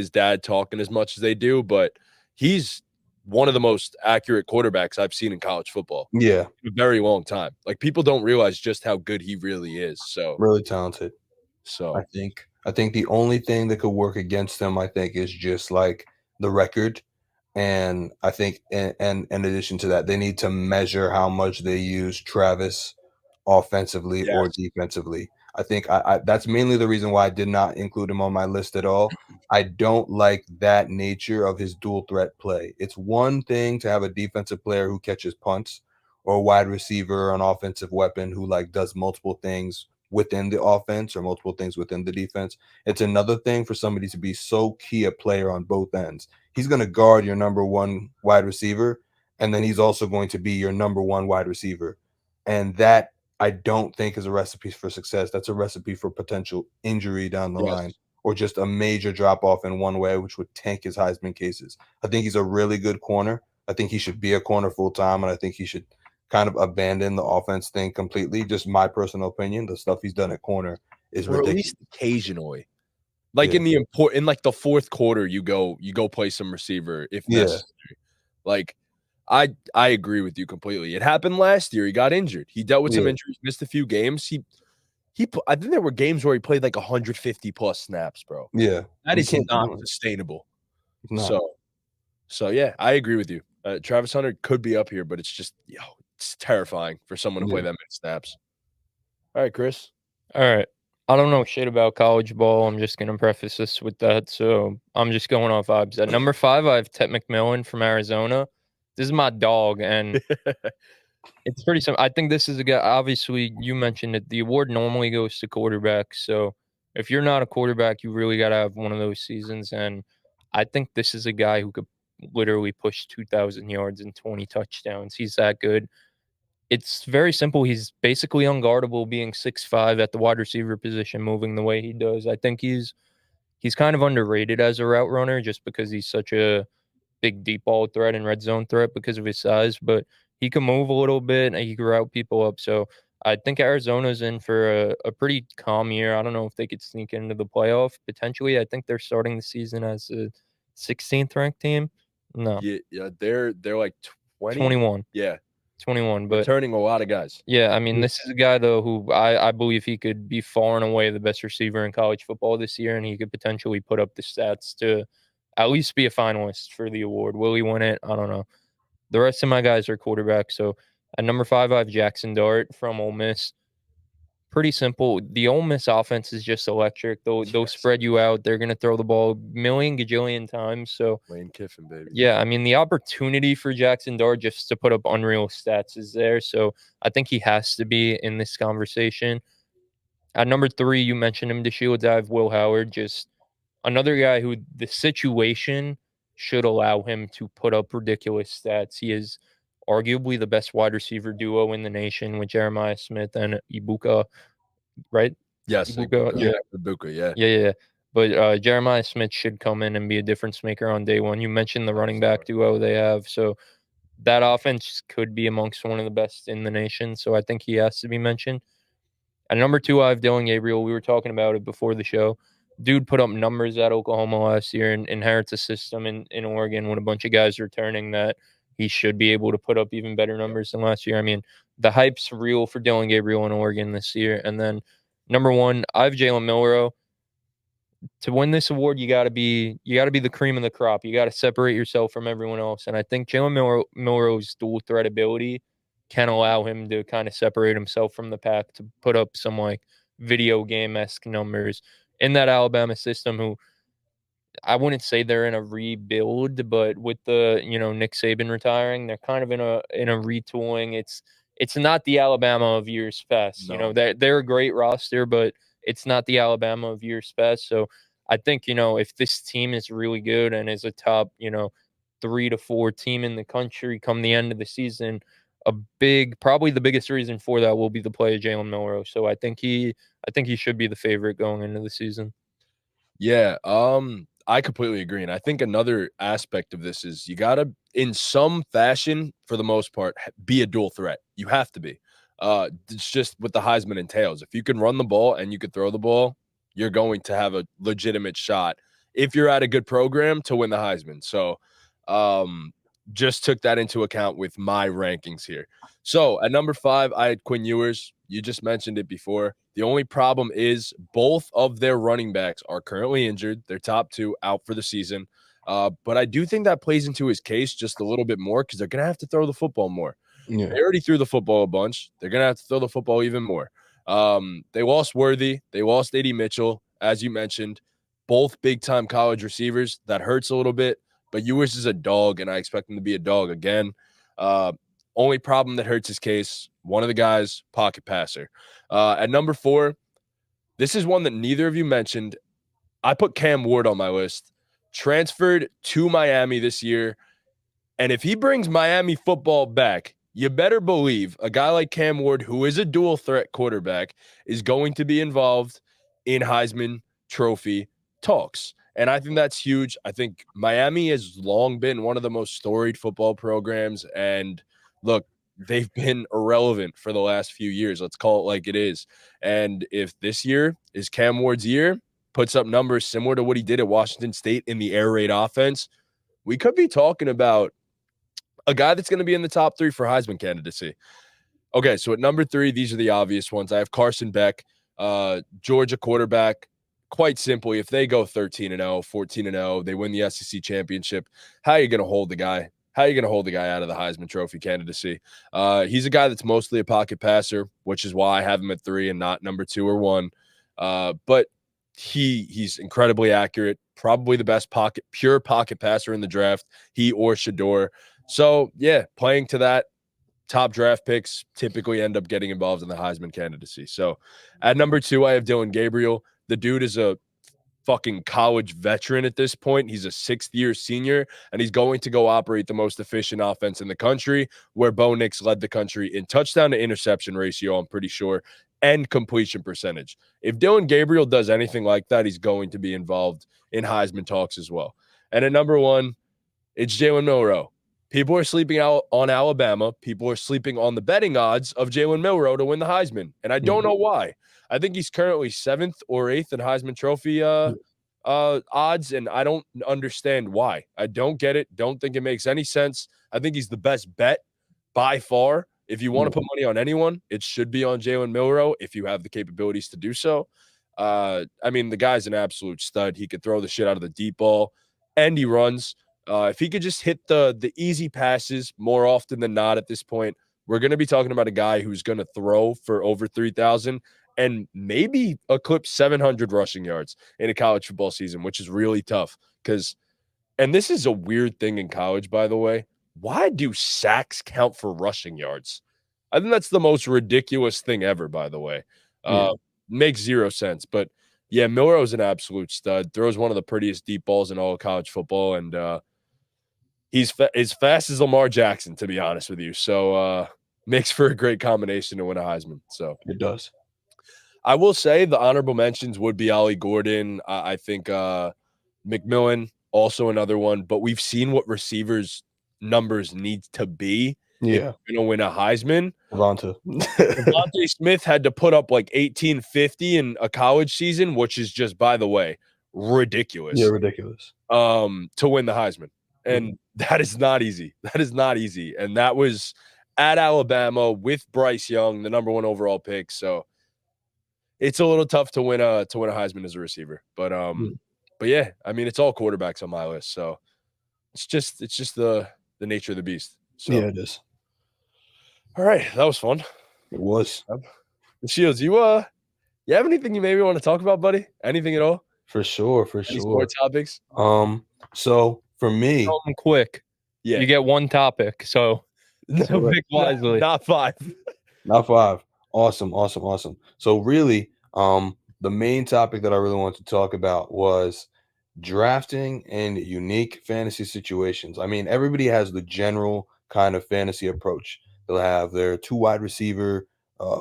dad talking as much as they do, but he's one of the most accurate quarterbacks I've seen in college football. Yeah, In a very long time. Like people don't realize just how good he really is. So really talented. I think the only thing that could work against them, I think, is just like the record. And I think, and in addition to that, they need to measure how much they use Travis offensively or yes. defensively. I think that's mainly the reason why I did not include him on my list at all. I don't like that nature of his dual threat play. It's one thing to have a defensive player who catches punts or a wide receiver or an offensive weapon who like does multiple things within the offense or multiple things within the defense. It's another thing for somebody to be so key a player on both ends. He's going to guard your number one wide receiver, and then he's also going to be your number one wide receiver. And that I don't think is a recipe for success. That's a recipe for potential injury down the line or just a major drop off in one way, which would tank his Heisman cases. I think he's a really good corner. I think he should be a corner full time, and I think he should kind of abandon the offense thing completely. Just my personal opinion. The stuff he's done at corner is Or at ridiculous. least occasionally. Like Yeah. in like the fourth quarter, you go play some receiver if Yeah. necessary. Like I agree with you completely. It happened last year. He got injured. He dealt with some Yeah. injuries, missed a few games. I think there were games where he played like 150 plus snaps, bro. Yeah. That You is can't not do it. sustainable. It's not. So yeah, I agree with you. Travis Hunter could be up here, but it's just it's terrifying for someone to play Yeah. that many snaps. All right, Chris. All right. I don't know shit about college ball. I'm just gonna preface this with that. So I'm just going off vibes. At number 5, I have Ted McMillan from Arizona. This is my dog, and it's pretty simple. I think this is a guy. Obviously, you mentioned it. The award normally goes to quarterbacks. So if you're not a quarterback, you really got to have one of those seasons. And I think this is a guy who could literally push 2,000 yards and 20 touchdowns. He's that good. It's very simple. He's basically unguardable, being 6'5" at the wide receiver position, moving the way he does. I think he's kind of underrated as a route runner just because he's such a big deep ball threat and red zone threat because of his size, but he can move a little bit and he can route people up. So I think Arizona's in for a pretty calm year. I don't know if they could sneak into the playoff potentially. I think they're starting the season as a 16th ranked team. No, Yeah, they're like 20. 21. Yeah. 21, but returning a lot of guys. yeah, I mean, this is a guy, though, who I believe he could be far and away the best receiver in college football this year, and he could potentially put up the stats to at least be a finalist for the award. Will he win it? I don't know. The rest of my guys are quarterbacks. So at number 5, I have Jackson Dart from Ole Miss. Pretty simple. The Ole Miss offense is just electric. They'll spread you out. They're going to throw the ball a million gajillion times. So Lane Kiffin, baby. yeah, I mean, the opportunity for Jackson Dart just to put up unreal stats is there. So I think he has to be in this conversation. At number 3, you mentioned him, the Shield Dive, Will Howard. Just another guy who the situation should allow him to put up ridiculous stats. He is arguably the best wide receiver duo in the nation with Jeremiah Smith and Ibuka, right? Yes, Ibuka, yeah. Ibuka, yeah. Yeah. But Jeremiah Smith should come in and be a difference maker on day one. You mentioned the running back duo they have. So that offense could be amongst one of the best in the nation. So I think he has to be mentioned. At number 2, I have Dylan Gabriel. We were talking about it before the show. Dude put up numbers at Oklahoma last year and inherits a system in Oregon with a bunch of guys returning that he should be able to put up even better numbers than last year. I mean, the hype's real for Dylan Gabriel in Oregon this year. And then number 1, I have Jalen Milroe. To win this award, you got to be the cream of the crop. You got to separate yourself from everyone else. And I think Jalen Milroe's dual threat ability can allow him to kind of separate himself from the pack to put up some like video game-esque numbers in that Alabama system, who I wouldn't say they're in a rebuild, but with the, Nick Saban retiring, they're kind of in a retooling. It's not the Alabama of years past. No. They're a great roster, but it's not the Alabama of years past. So I think, if this team is really good and is a top, 3 to 4 team in the country come the end of the season, probably the biggest reason for that will be the play of Jalen Milroe. So I think he should be the favorite going into the season. Yeah, I completely agree. And I think another aspect of this is you got to, in some fashion, for the most part, be a dual threat. You have to be. It's just what the Heisman entails. If you can run the ball and you can throw the ball, you're going to have a legitimate shot if you're at a good program to win the Heisman. So, just took that into account with my rankings here. So at number 5, I had Quinn Ewers. You just mentioned it before. The only problem is both of their running backs are currently injured. Their top 2 out for the season. But I do think that plays into his case just a little bit more because they're going to have to throw the football more. Yeah. They already threw the football a bunch. They're going to have to throw the football even more. They lost Worthy. They lost A.D. Mitchell, as you mentioned. Both big-time college receivers. That hurts a little bit. But Ewers is a dog, and I expect him to be a dog again. Only problem that hurts his case, one of the guys, pocket passer. At number 4, this is one that neither of you mentioned. I put Cam Ward on my list. Transferred to Miami this year. And if he brings Miami football back, you better believe a guy like Cam Ward, who is a dual threat quarterback, is going to be involved in Heisman Trophy talks. And I think that's huge. I think Miami has long been one of the most storied football programs. And look, they've been irrelevant for the last few years. Let's call it like it is. And if this year is Cam Ward's year, puts up numbers similar to what he did at Washington State in the air raid offense, we could be talking about a guy that's going to be in the top 3 for Heisman candidacy. Okay, so at number 3, these are the obvious ones. I have Carson Beck, Georgia quarterback. Quite simply, if they go 13-0, 14-0, they win the SEC championship, how are you going to hold the guy? How are you going to hold the guy out of the Heisman Trophy candidacy? He's a guy that's mostly a pocket passer, which is why I have him at 3 and not number 2 or 1. But he's incredibly accurate, probably the best pure pocket passer in the draft, he or Shador. So, yeah, playing to that, top draft picks typically end up getting involved in the Heisman candidacy. So, at number 2, I have Dylan Gabriel. The dude is a fucking college veteran at this point. He's a 6th-year senior, and he's going to go operate the most efficient offense in the country, where Bo Nix led the country in touchdown to interception ratio, I'm pretty sure, and completion percentage. If Dylan Gabriel does anything like that, he's going to be involved in Heisman talks as well. And at number 1, it's Jalen Milroe. People are sleeping out on Alabama. People are sleeping on the betting odds of Jalen Milroe to win the Heisman, and I don't know why. I think he's currently 7th or 8th in Heisman Trophy odds, and I don't understand why. I don't get it. Don't think it makes any sense. I think he's the best bet by far If you want to put money on anyone, it should be on Jalen Milroe if you have the capabilities to do so. I mean, the guy's an absolute stud. He could throw the shit out of the deep ball, and he runs. If he could just hit the easy passes more often than not at this point, we're going to be talking about a guy who's going to throw for over 3,000 and maybe eclipse 700 rushing yards in a college football season, which is really tough because – and this is a weird thing in college, by the way. Why do sacks count for rushing yards? I think that's the most ridiculous thing ever, by the way. Makes zero sense. But, yeah, Milroe's an absolute stud. Throws one of the prettiest deep balls in all of college football. And he's as fast as Lamar Jackson, to be honest with you. So, makes for a great combination to win a Heisman. So it does. I will say the honorable mentions would be Ollie Gordon. I think McMillan, also another one. But we've seen what receivers' numbers need to be. Yeah. If you're going to win a Heisman. Devontae Smith had to put up like 1850 in a college season, which is just, by the way, ridiculous. Yeah, ridiculous. To win the Heisman. And that is not easy. That is not easy. And that was at Alabama with Bryce Young, the number 1 overall pick. So it's a little tough to win a Heisman as a receiver. But yeah, I mean, it's all quarterbacks on my list. So it's just the nature of the beast. So yeah, it is. All right, that was fun. It was. Shields, you have anything you maybe want to talk about, buddy? Anything at all? For sure. Any more topics? So for me, tell them quick. Yeah, you get 1 topic, so pick wisely. Not 5. Not 5. Awesome. So really, the main topic that I really wanted to talk about was drafting in unique fantasy situations. I mean, everybody has the general kind of fantasy approach. They'll have their 2 wide receiver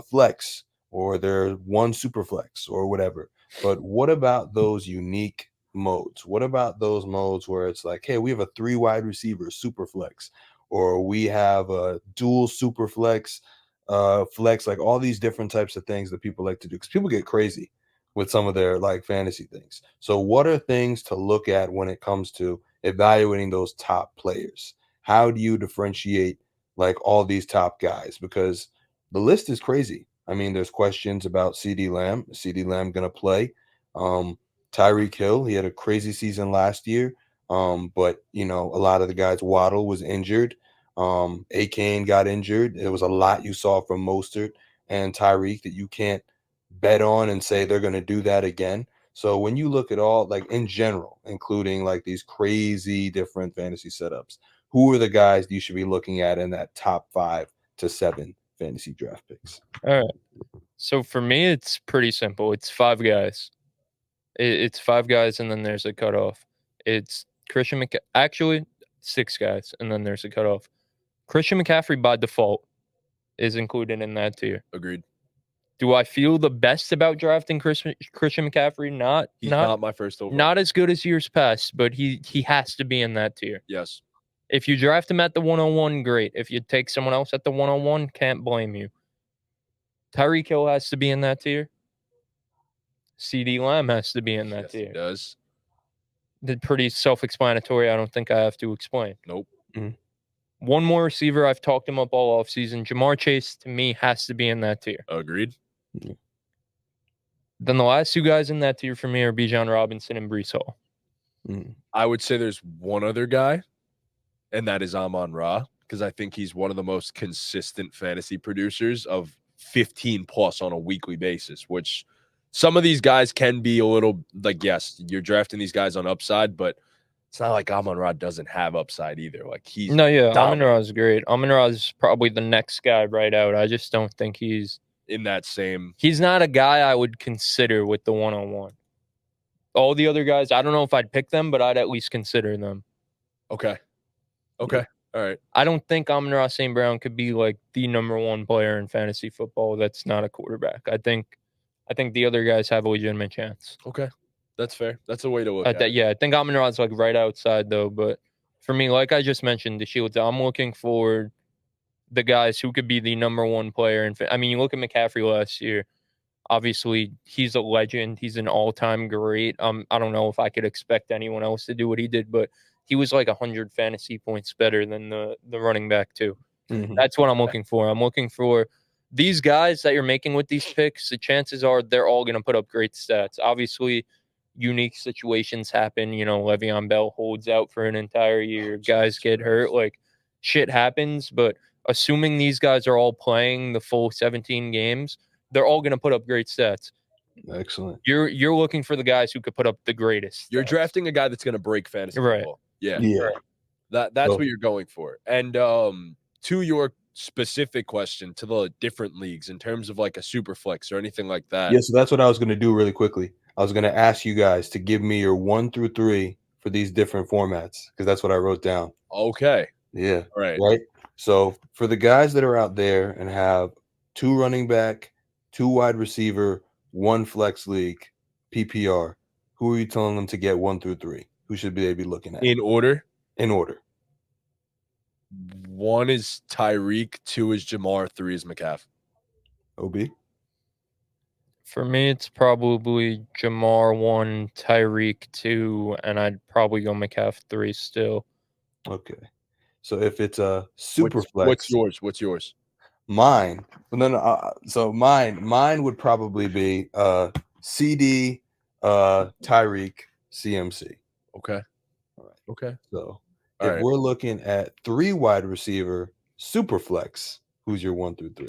flex or their 1 super flex or whatever. But what about those unique modes? What about those modes where it's like, hey, we have a 3 wide receiver super flex, or we have a dual super flex, like all these different types of things that people like to do, because people get crazy with some of their like fantasy things. So what are things to look at when it comes to evaluating those top players? How do you differentiate like all these top guys? Because the list is crazy. I mean, there's questions about CeeDee Lamb. Is CeeDee Lamb going to play? Tyreek Hill, he had a crazy season last year. But, you know, a lot of the guys, Waddle was injured. Akane got injured. There was a lot you saw from Mostert and Tyreek that you can't bet on and say they're going to do that again. So when you look at all, like in general, including like these crazy different fantasy setups, who are the guys you should be looking at in that top 5 to 7 fantasy draft picks? All right. So for me, it's pretty simple. It's 5 guys. It's 5 guys, and then there's a cutoff. It's actually 6 guys, and then there's a cutoff. Christian McCaffrey by default is included in that tier. Agreed. Do I feel the best about drafting Christian McCaffrey? He's not my first overall. Not as good as years past, but he has to be in that tier. Yes. If you draft him at the 101, great. If you take someone else at the 101, can't blame you. Tyreek Hill has to be in that tier. CeeDee Lamb has to be in that tier. He does. They're pretty self-explanatory. I don't think I have to explain. Nope. Mm-hmm. One more receiver, I've talked him up all offseason. Jamar Chase, to me, has to be in that tier. Agreed. Then the last 2 guys in that tier for me are Bijan Robinson and Breece Hall. I would say there's one other guy, and that is Amon-Ra, because I think he's one of the most consistent fantasy producers of 15 plus on a weekly basis, which some of these guys can be a little like, yes, you're drafting these guys on upside, but it's not like Amon-Ra doesn't have upside either. Like he's Amon-Ra is great. Amon-Ra is probably the next guy right out. I just don't think he's in that same. He's not a guy I would consider with the 101. All the other guys, I don't know if I'd pick them, but I'd at least consider them. Okay. Yeah. All right. I don't think Amon-Ra St. Brown could be like the number 1 player in fantasy football that's not a quarterback. I think the other guys have a legitimate chance. Okay. That's fair. That's a way to look at it. Yeah, I think Amon-Ra's like right outside though. But for me, like I just mentioned, the Shields, I'm looking for the guys who could be the number 1 player. I mean, you look at McCaffrey last year. Obviously, he's a legend. He's an all-time great. I don't know if I could expect anyone else to do what he did, but he was like 100 fantasy points better than the running back too. That's what I'm looking for. I'm looking for these guys that you're making with these picks. The chances are they're all going to put up great stats. Obviously, unique situations happen. You know, Le'Veon Bell holds out for an entire year. Guys get hurt. Like, shit happens. But assuming these guys are all playing the full 17 games, they're all going to put up great stats. Excellent. You're looking for the guys who could put up the greatest. You're drafting a guy that's going to break fantasy Right. football. Yeah. Yeah. That's what you're going for. And to your specific question, to the different leagues in terms of like a super flex or anything like that. Yeah, so that's what I was going to do really quickly. I was going to ask you guys to give me your 1 through 3 for these different formats because that's what I wrote down. Okay. Yeah. Right. So for the guys that are out there and have 2 running back, 2 wide receiver, 1 flex league, PPR, who are you telling them to get 1 through 3? Who should they be looking at? In order? In order. 1 is Tyreek, 2 is Jamar, 3 is McCaff. OB? For me, it's probably Jamar 1, Tyreek 2, and I'd probably go McCaff 3 still. Okay. So if it's a super flex, what's yours? Mine. So mine would probably be CD, Tyreek, CMC. Okay. All right. Okay. So All if right. we're looking at 3 wide receiver super flex, who's your 1 through 3?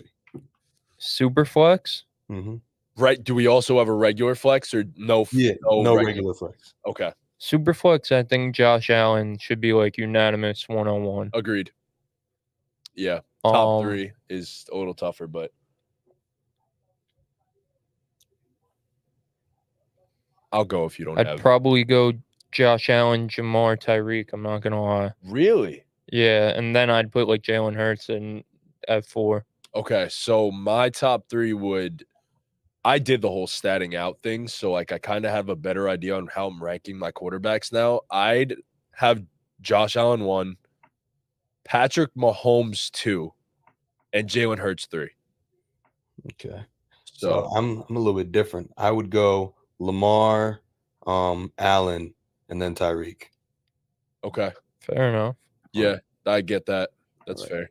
Super flex? Mm-hmm. Right. Do we also have a regular flex or no? No regular flex. Okay. Super flex, I think Josh Allen should be like unanimous 1-on-1. Agreed. Yeah. Top 3 is a little tougher, but I'll go if you don't have. I'd probably go Josh Allen, Jamar, Tyreek. I'm not gonna lie. Really? Yeah, and then I'd put like Jalen Hurts in at 4. Okay, so my top 3 would. I did the whole statting out thing, so like I kind of have a better idea on how I'm ranking my quarterbacks now. I'd have Josh Allen 1, Patrick Mahomes 2, and Jalen Hurts 3. Okay. So I'm a little bit different. I would go Lamar, Allen, and then Tyreek. Okay. Fair enough. Yeah, I get that. That's fair.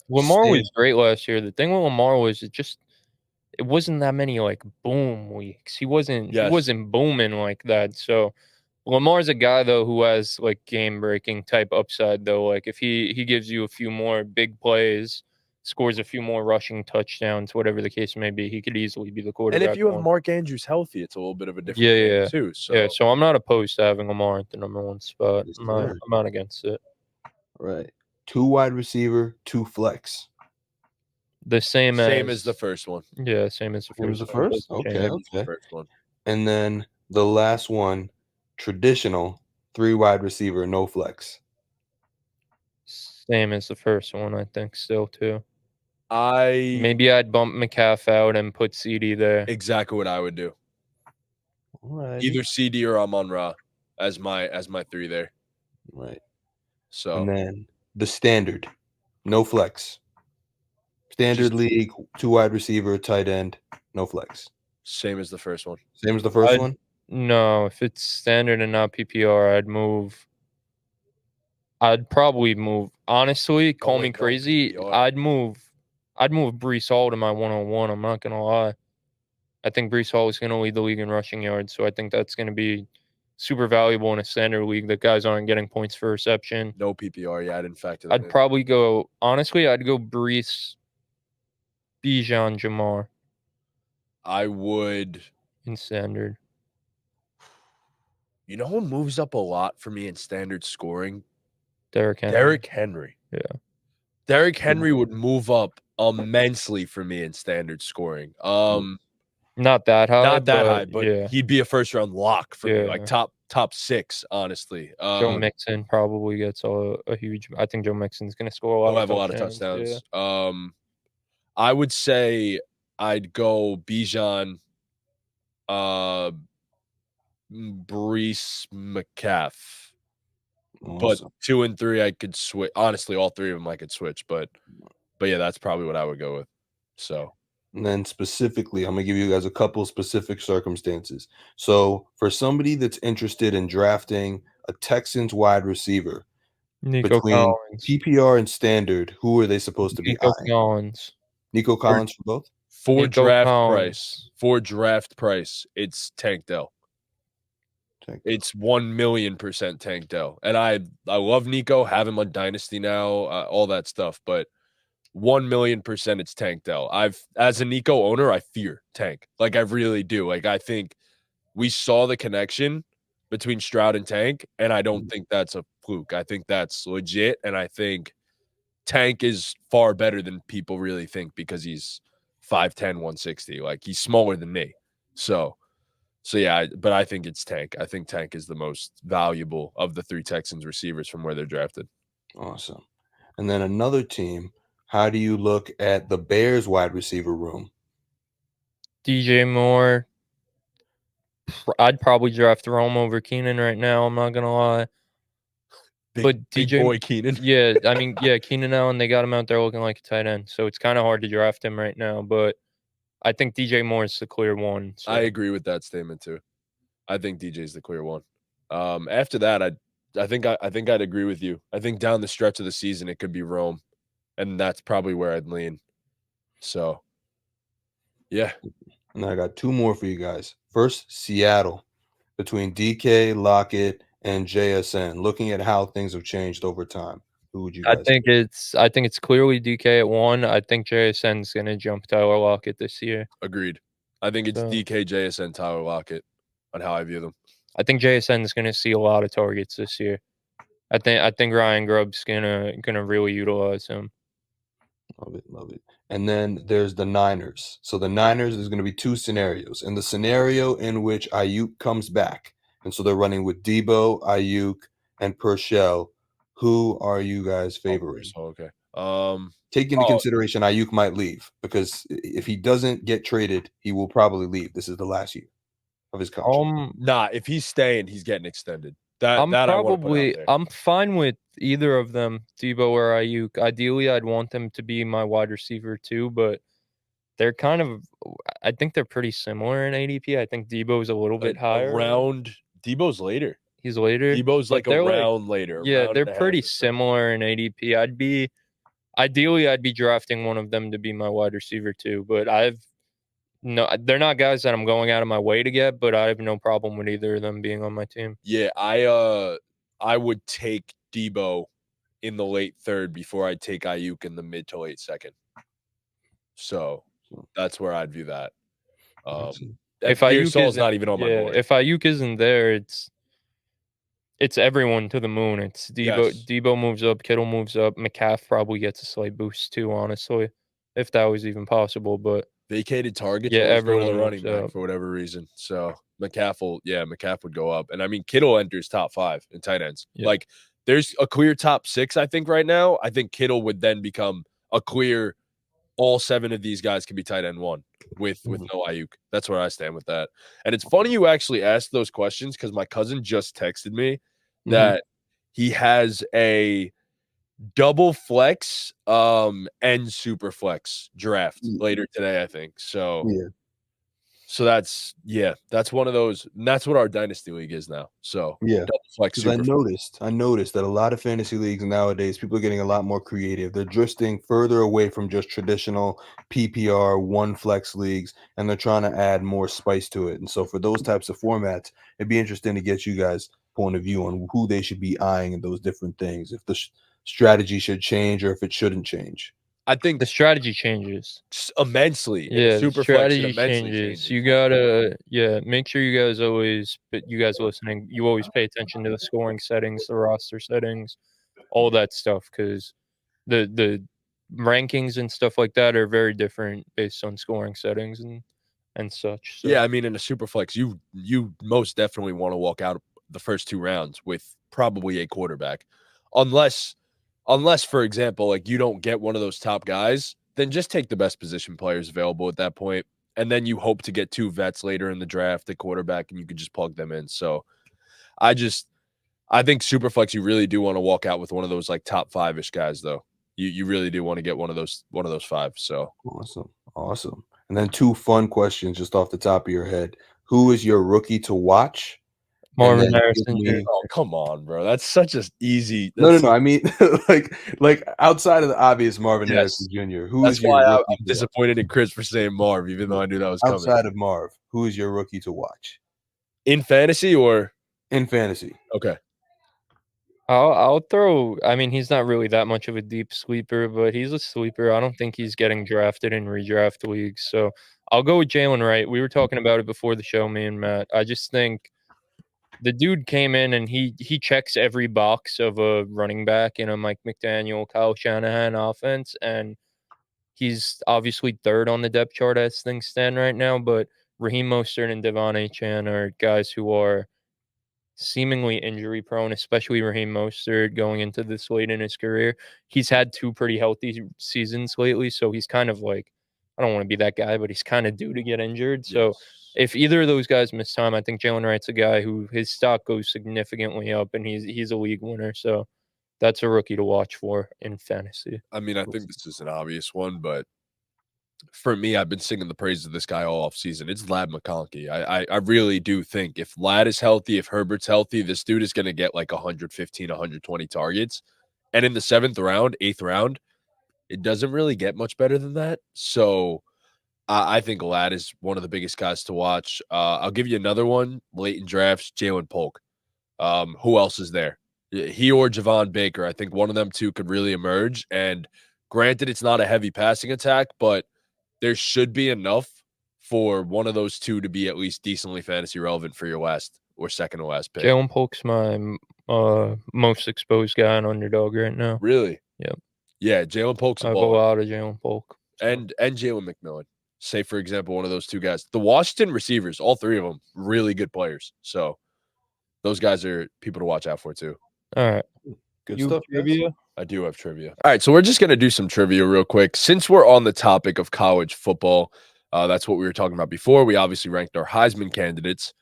Lamar was great last year. The thing with Lamar was it wasn't that many like boom weeks. He wasn't booming like that. So Lamar's a guy though who has like game breaking type upside though. Like if he gives you a few more big plays, scores a few more rushing touchdowns, whatever the case may be, he could easily be the quarterback. And if you have Mark Andrews healthy, it's a little bit of a different game too. So yeah, so I'm not opposed to having Lamar at the number 1 spot. I'm not against it. Right. 2 wide receiver, 2 flex. The same as the first one. Yeah, same as the first. Same as the first? Okay. The first one. And then the last one, traditional 3 wide receiver, no flex. Same as the first one, I think, still too. Maybe I'd bump McCaff out and put CD there. Exactly what I would do. Alrighty. Either CD or Amon-Ra as my 3 there. Right. So and then the standard, no flex. Standard league, 2 wide receiver, tight end, no flex. Same as the first one. Same as the first one? No, if it's standard and not PPR, I'd probably move. Honestly, call me crazy. I'd move Breece Hall to my 1-on-1. I'm not gonna lie. I think Breece Hall is gonna lead the league in rushing yards, so I think that's gonna be super valuable in a standard league that guys aren't getting points for reception. No PPR, yeah, I didn't factor that I'd probably go I'd go Breece, Bijan, Jamar. I would in standard. You know who moves up a lot for me in standard scoring? Derrick Henry. Derrick Henry. Yeah. Derrick Henry would move up immensely for me in standard scoring. Not that high. But he'd be a first round lock for me, like top 6, honestly. Joe Mixon probably gets a huge. I think Joe Mixon's going to score a lot of touchdowns. Yeah. I would say I'd go Bijan, Breece, McCaff. Awesome. But 2 and 3, I could switch. Honestly, all 3 of them I could switch. But yeah, that's probably what I would go with. So. And then specifically, I'm going to give you guys a couple specific circumstances. So for somebody that's interested in drafting a Texans wide receiver, Nico between Collins. PPR and standard, who are they supposed to be Nico eyeing? Collins. Nico Collins for both? For Nico draft Collins. price, it's Tank Dell. Tank. It's 1,000,000% Tank Dell. And I love Nico, have him on Dynasty now, all that stuff, but 1,000,000% it's Tank Dell. As a Nico owner, I fear Tank. Like, I really do. Like, I think we saw the connection between Stroud and Tank, and I don't think that's a fluke. I think that's legit, and I think Tank is far better than people really think because he's 5'10", 160. Like, he's smaller than me. So yeah, but I think it's Tank. I think Tank is the most valuable of the 3 Texans receivers from where they're drafted. Awesome. And then another team, how do you look at the Bears wide receiver room? DJ Moore. I'd probably draft Rome over Keenan right now. I'm not gonna lie. Big boy Keenan. Yeah, I mean, yeah, Keenan Allen, they got him out there looking like a tight end, so it's kind of hard to draft him right now. But I think DJ Moore is the clear one. So. I agree with that statement too. I think DJ's the clear one. After that, I think I'd agree with you. I think down the stretch of the season it could be Rome, and that's probably where I'd lean. So, yeah. And I got 2 more for you guys. First, Seattle, between DK, Lockett, and JSN. Looking at how things have changed over time, who would you guys? I think it's clearly DK at 1. I think JSN's gonna jump Tyler Lockett this year. Agreed. I think it's DK, JSN, Tyler Lockett on how I view them. I think JSN's gonna see a lot of targets this year. I think Ryan Grubb's gonna really utilize him. Love it. And then there's the Niners. So the Niners is going to be 2 scenarios. And the scenario in which Ayuk comes back, and so they're running with Debo, Ayuk, and Purcell. Who are you guys favoring? Okay. Take into consideration Ayuk might leave, because if he doesn't get traded, he will probably leave. This is the last year of his contract. Nah, if he's staying, he's getting extended. I'm fine with either of them, Debo or Ayuk. Ideally, I'd want them to be my wide receiver too, but they're I think they're pretty similar in ADP. I think Debo's a little bit higher. Debo's later. He's later. Debo's like a round later. Yeah, they're pretty similar in ADP. Ideally, I'd be drafting one of them to be my wide receiver too, but they're not guys that I'm going out of my way to get, but I have no problem with either of them being on my team. Yeah, I would take Debo in the late 3rd before I'd take Ayuk in the mid to late 2nd. So that's where I'd view that. If Ayuk is not even on my board. If Ayuk isn't there, it's everyone to the moon. It's Debo. Yes. Debo moves up, Kittle moves up, McCaff probably gets a slight boost too, honestly, if that was even possible. But vacated targets, everyone running back for whatever reason. So McCaff would go up, and I mean Kittle enters top 5 in tight ends. Yeah. Like there's a clear top 6, I think right now. I think Kittle would then become a clear. All 7 of these guys can be tight end 1 with no Ayuk. That's where I stand with that. And it's funny you actually asked those questions because my cousin just texted me that he has a double flex and super flex draft later today, I think. So so that's one of those, and that's what our dynasty league is now. So double flex, super I noticed that a lot of fantasy leagues nowadays, people are getting a lot more creative. They're drifting further away from just traditional PPR 1 flex leagues, and they're trying to add more spice to it. And so for those types of formats, it'd be interesting to get you guys' point of view on who they should be eyeing in those different things, if the strategy should change or if it shouldn't change. I think the strategy changes immensely. Yeah, super strategy changes. You gotta, make sure you guys listening, you always pay attention to the scoring settings, the roster settings, all that stuff, because the rankings and stuff like that are very different based on scoring settings and such. So. Yeah, I mean, in a super flex, you most definitely want to walk out the first 2 rounds with probably a quarterback, Unless, for example, like you don't get one of those top guys, then just take the best position players available at that point, and then you hope to get 2 vets later in the draft at quarterback, and you can just plug them in. So, I think Superflex, you really do want to walk out with one of those like top 5-ish guys, though. You really do want to get one of those 5. So awesome. And then 2 fun questions just off the top of your head: who is your rookie to watch? Marvin then give Harrison me- Jr. Oh, come on, bro. That's such a easy. No. That's, I mean, like outside of the obvious Marvin Yes. Harrison Jr., who That's is your why rookie I'm to watch? disappointed in Chris for saying Marv, even though I knew that was coming. Outside of Marv, who is your rookie to watch In fantasy or in fantasy? okay. I'll throw. I mean, he's not really that much of a deep sleeper, but he's a sleeper. I don't think he's getting drafted in redraft leagues, so I'll go with Jalen Wright. We were talking about it before the show, me and Matt. I just think the dude came in and he checks every box of a running back in a Mike McDaniel, Kyle Shanahan offense, and he's obviously third on the depth chart as things stand right now. But Raheem Mostert and Devon Achane are guys who are seemingly injury prone, especially Raheem Mostert going into this late in his career. He's had 2 pretty healthy seasons lately, so he's kind of like, I don't want to be that guy, but he's kind of due to get injured. So if either of those guys miss time, I think Jalen Wright's a guy who his stock goes significantly up, and he's a league winner. So that's a rookie to watch for in fantasy. I mean, I think this is an obvious one, but for me, I've been singing the praises of this guy all off season. It's Lad McConkey. I really do think if Lad is healthy, if Herbert's healthy, this dude is going to get like 115, 120 targets. And in the 7th round, 8th round, it doesn't really get much better than that. So I think Lad is one of the biggest guys to watch. I'll give you another one late in drafts, Jalen Polk. Who else is there? He or Javon Baker. I think one of them two could really emerge. And granted, it's not a heavy passing attack, but there should be enough for one of those two to be at least decently fantasy relevant for your last or second to last pick. Jalen Polk's my most exposed guy on Underdog right now. Really? Yep. Yeah, Jalen Polk's I a have a baller. lot of Jalen Polk. So. And Jalen McMillan. Say, for example, one of those two guys. The Washington receivers, all 3 of them, really good players. So those guys are people to watch out for too. All right. Good You stuff. trivia? I do have trivia. All right, so we're just going to do some trivia real quick. Since we're on the topic of college football, that's what we were talking about before. We obviously ranked our Heisman candidates.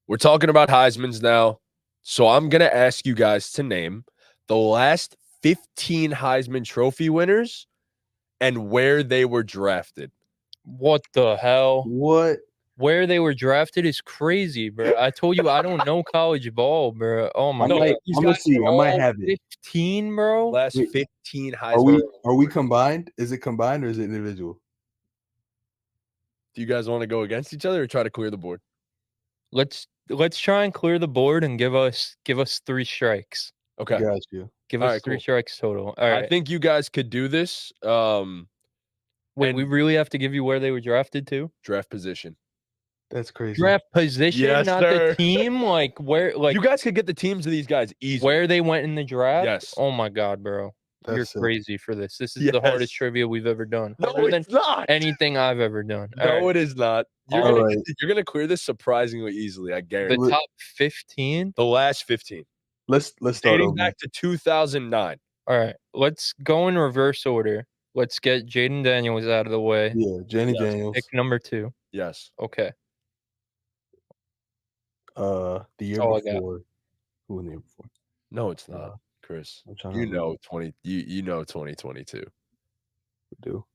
We're talking about Heismans now. So I'm going to ask you guys to name the last 15 Heisman Trophy winners and where they were drafted. What the hell? What? Where they were drafted is crazy, bro. I told you I don't know college ball, bro. Oh my I'm god. gonna see. I might have it. 15, bro. Last Wait, 15 Heisman. Are we combined? Is it combined or is it individual? Do you guys want to go against each other or try to clear the board? Let's try and clear the board and give us 3 strikes. Okay. Got you. Give All us right, 3 cool. strikes total. All right. I think you guys could do this. Wait, we really have to give you where they were drafted to? Draft position. That's crazy. Draft position, Yes, not sir. the team. Like where? Like You guys could get the teams of these guys easy. where they went in the draft? Yes. Oh my god, bro. You're That's sick. crazy for this. This is the hardest Yes. trivia we've ever done. No, Harder than it's not. anything I've ever done. All No, right. it is not. You're All gonna right. you're gonna clear this surprisingly easily. I The guarantee. top 15. The last 15, Let's start dating over. back to 2009. All right, let's go in reverse order. Let's get Jaden Daniels out of the way. Yeah, Jenny Yes. Daniels. Pick number 2. Yes. Okay. The year all I got. before. Who won the year before? No, it's not, Chris. I'm trying You to know 2022. do.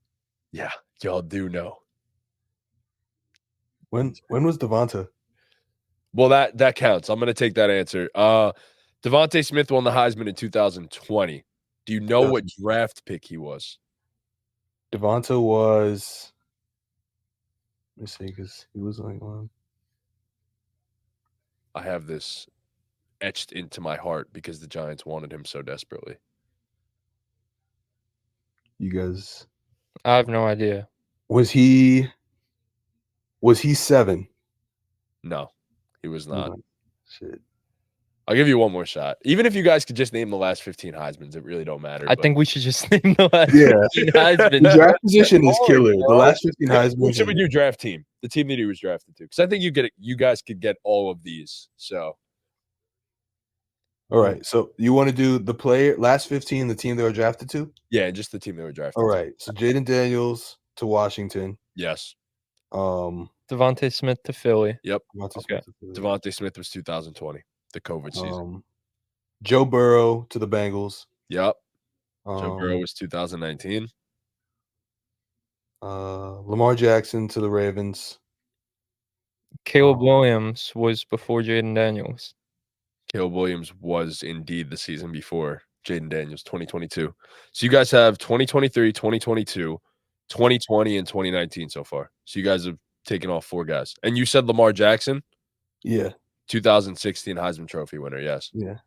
Yeah, y'all do know. When was Devonta? Well, that counts. I'm gonna take that answer. Devontae Smith won the Heisman in 2020. Do you know what draft pick he was? Devonta was. Let me see, because he was like one. I have this etched into my heart because the Giants wanted him so desperately. You guys. I have no idea. Was he 7? No, he was not. Shit. I'll give you one more shot. Even if you guys could just name the last 15 Heismans, it really don't matter. I think we should just name the last Yeah. 15 Heisman. The draft position is hard, killer. bro. The last 15 What Heisman. should we do? Draft team, the team that he was drafted to, because I think you guys could get all of these. So, All right. So you want to do the player last 15, the team they were drafted to? yeah, just the team they were drafted. All right. So Jaden Daniels to Washington. Yes. Devontae Smith to Philly. Yep. Okay. Devontae Smith was 2020, the COVID season. Joe Burrow to the Bengals. Yep. Joe Burrow was 2019. Lamar Jackson to the Ravens. Caleb Williams was before Jaden Daniels. Caleb Williams was indeed the season before Jaden Daniels, 2022. So you guys have 2023, 2022, 2020, and 2019 so far. So you guys have taken off 4 guys. And you said Lamar Jackson, Yeah. 2016 Heisman Trophy winner. Yes. Yeah.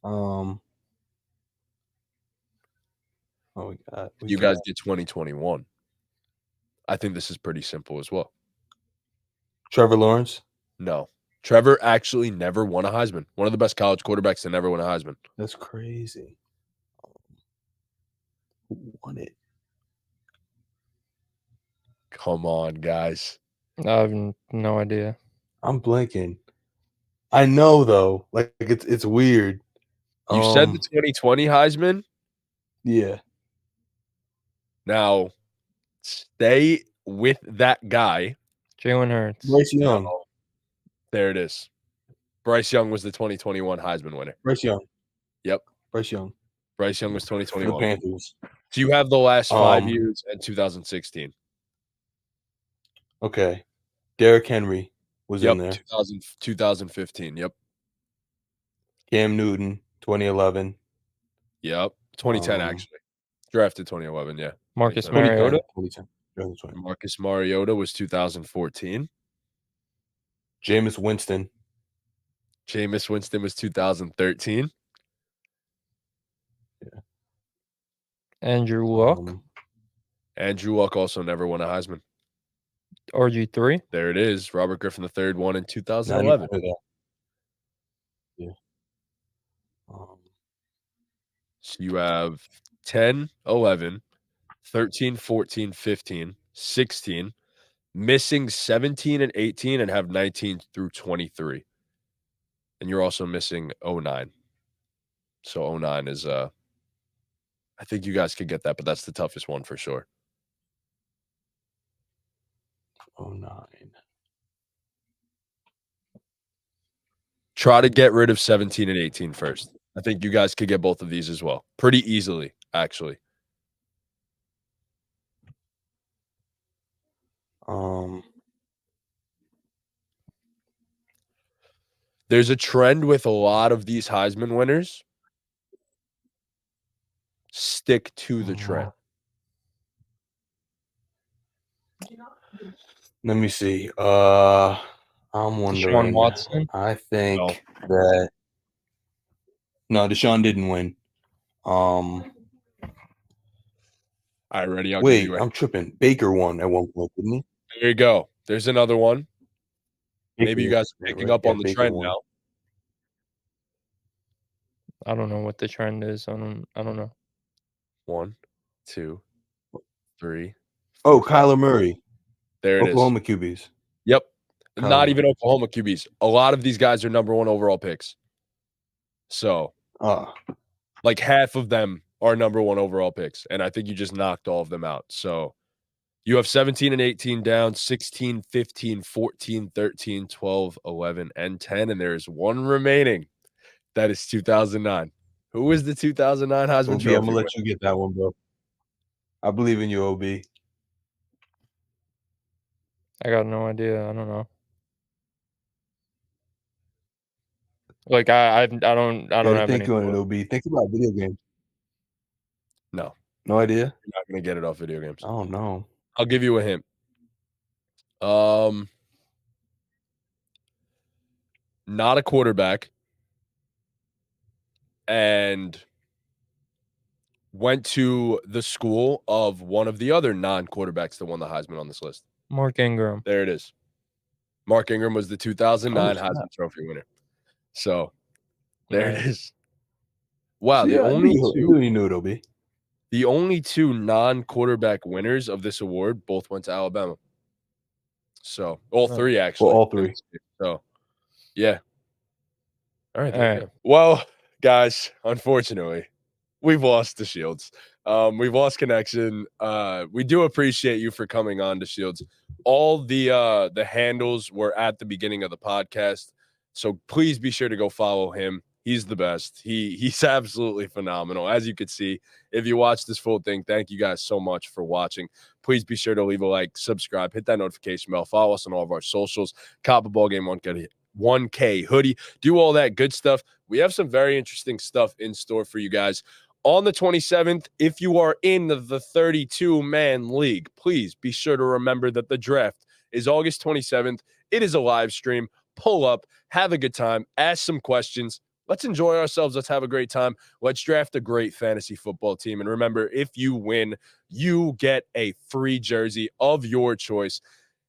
Oh, we got. You guys get 2021. I think this is pretty simple as well. Trevor Lawrence. No. Trevor actually never won a Heisman. One of the best college quarterbacks to never win a Heisman. That's crazy. Who won it? Come on, guys. I have no idea. I'm blanking. I know though. Like it's weird. You said the 2020 Heisman. Yeah. Now, stay with that guy. Jalen Hurts. Bryce Young. No. There it is. Bryce Young was the 2021 Heisman winner. Bryce Young. Yep. Bryce Young. Bryce Young was For 2021. the Panthers. So you have the last 5 years and 2016. Okay. Derrick Henry was in there. 2015. Yep. Cam Newton, 2011. Yep. 2010 actually. Drafted 2011, yeah. Marcus Mariota. 2010. Marcus Mariota was 2014. Jameis Winston. Jameis Winston was 2013. Yeah. Andrew Luck. Andrew Luck also never won a Heisman. RG3. There it is. Robert Griffin III won in 2011. Yeah. So you have 10, 11, 13, 14, 15, 16, missing 17 and 18, and have 19 through 23. And you're also missing 09. So 09 is I think you guys could get that, but that's the toughest one for sure. 09. Try to get rid of 17 and 18 first. I think you guys could get both of these as well. Pretty easily, actually. There's a trend with a lot of these Heisman winners. Stick to the trend. Let me see. I'm wondering. Deshaun Watson. I think that Deshaun didn't win. All right, ready? Wait, I'm tripping. Baker won at one point, didn't he? There you go. There's another one. Maybe you guys are picking up on the Baker trend won. now. I don't know what the trend is. I don't know. 1, 2, 3. Oh, Kyler Murray. There it is. Oklahoma QBs. Yep. Kyler Not even Oklahoma QBs. A lot of these guys are number 1 overall picks. So, like half of them are number 1 overall picks. And I think you just knocked all of them out. So, you have 17 and 18 down, 16, 15, 14, 13, 12, 11, and 10. And there is one remaining. That is 2009. Who is the 2009 Heisman OB, Trophy? I'm going to let you get that one, bro. I believe in you, OB. I got no idea. I don't know. Like I don't have any. Think on it, OB. Think about video games. No. No idea? You're not going to get it off video games. Oh, no. I'll give you a hint. Not a quarterback. And went to the school of one of the other non-quarterbacks that won the Heisman on this list. Mark Ingram. There it is. Mark Ingram was the 2009 Heisman Trophy winner. So there it is. Wow, See, the only you knew it, OB. The only 2 non-quarterback winners of this award both went to Alabama. So all 3 actually. Well, all 3. So yeah. All right. Well, guys, unfortunately, we've lost the Shields. We've lost connection. We do appreciate you for coming on to Shields. All the handles were at the beginning of the podcast, so please be sure to go follow him. He's the best. He's absolutely phenomenal. As you can see, if you watch this full thing, thank you guys so much for watching. Please be sure to leave a like, subscribe, hit that notification bell, follow us on all of our socials. Cop a BallGame 1 1K hoodie. Do all that good stuff. We have some very interesting stuff in store for you guys. On the 27th, if you are in the 32-man league, please be sure to remember that the draft is August 27th. It is a live stream. Pull up, have a good time, ask some questions. Let's enjoy ourselves. Let's have a great time. Let's draft a great fantasy football team. And remember, if you win, you get a free jersey of your choice.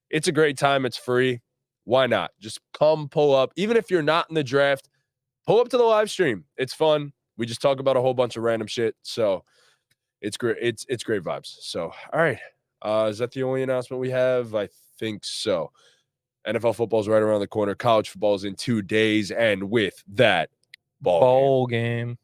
It's a great time. It's free. Why not? Just come pull up. Even if you're not in the draft, pull up to the live stream. It's fun. We just talk about a whole bunch of random shit. So it's great. It's great vibes. So, all right. Is that the only announcement we have? I think so. NFL football is right around the corner. College football is in 2 days. And with that, ball game. BallGame.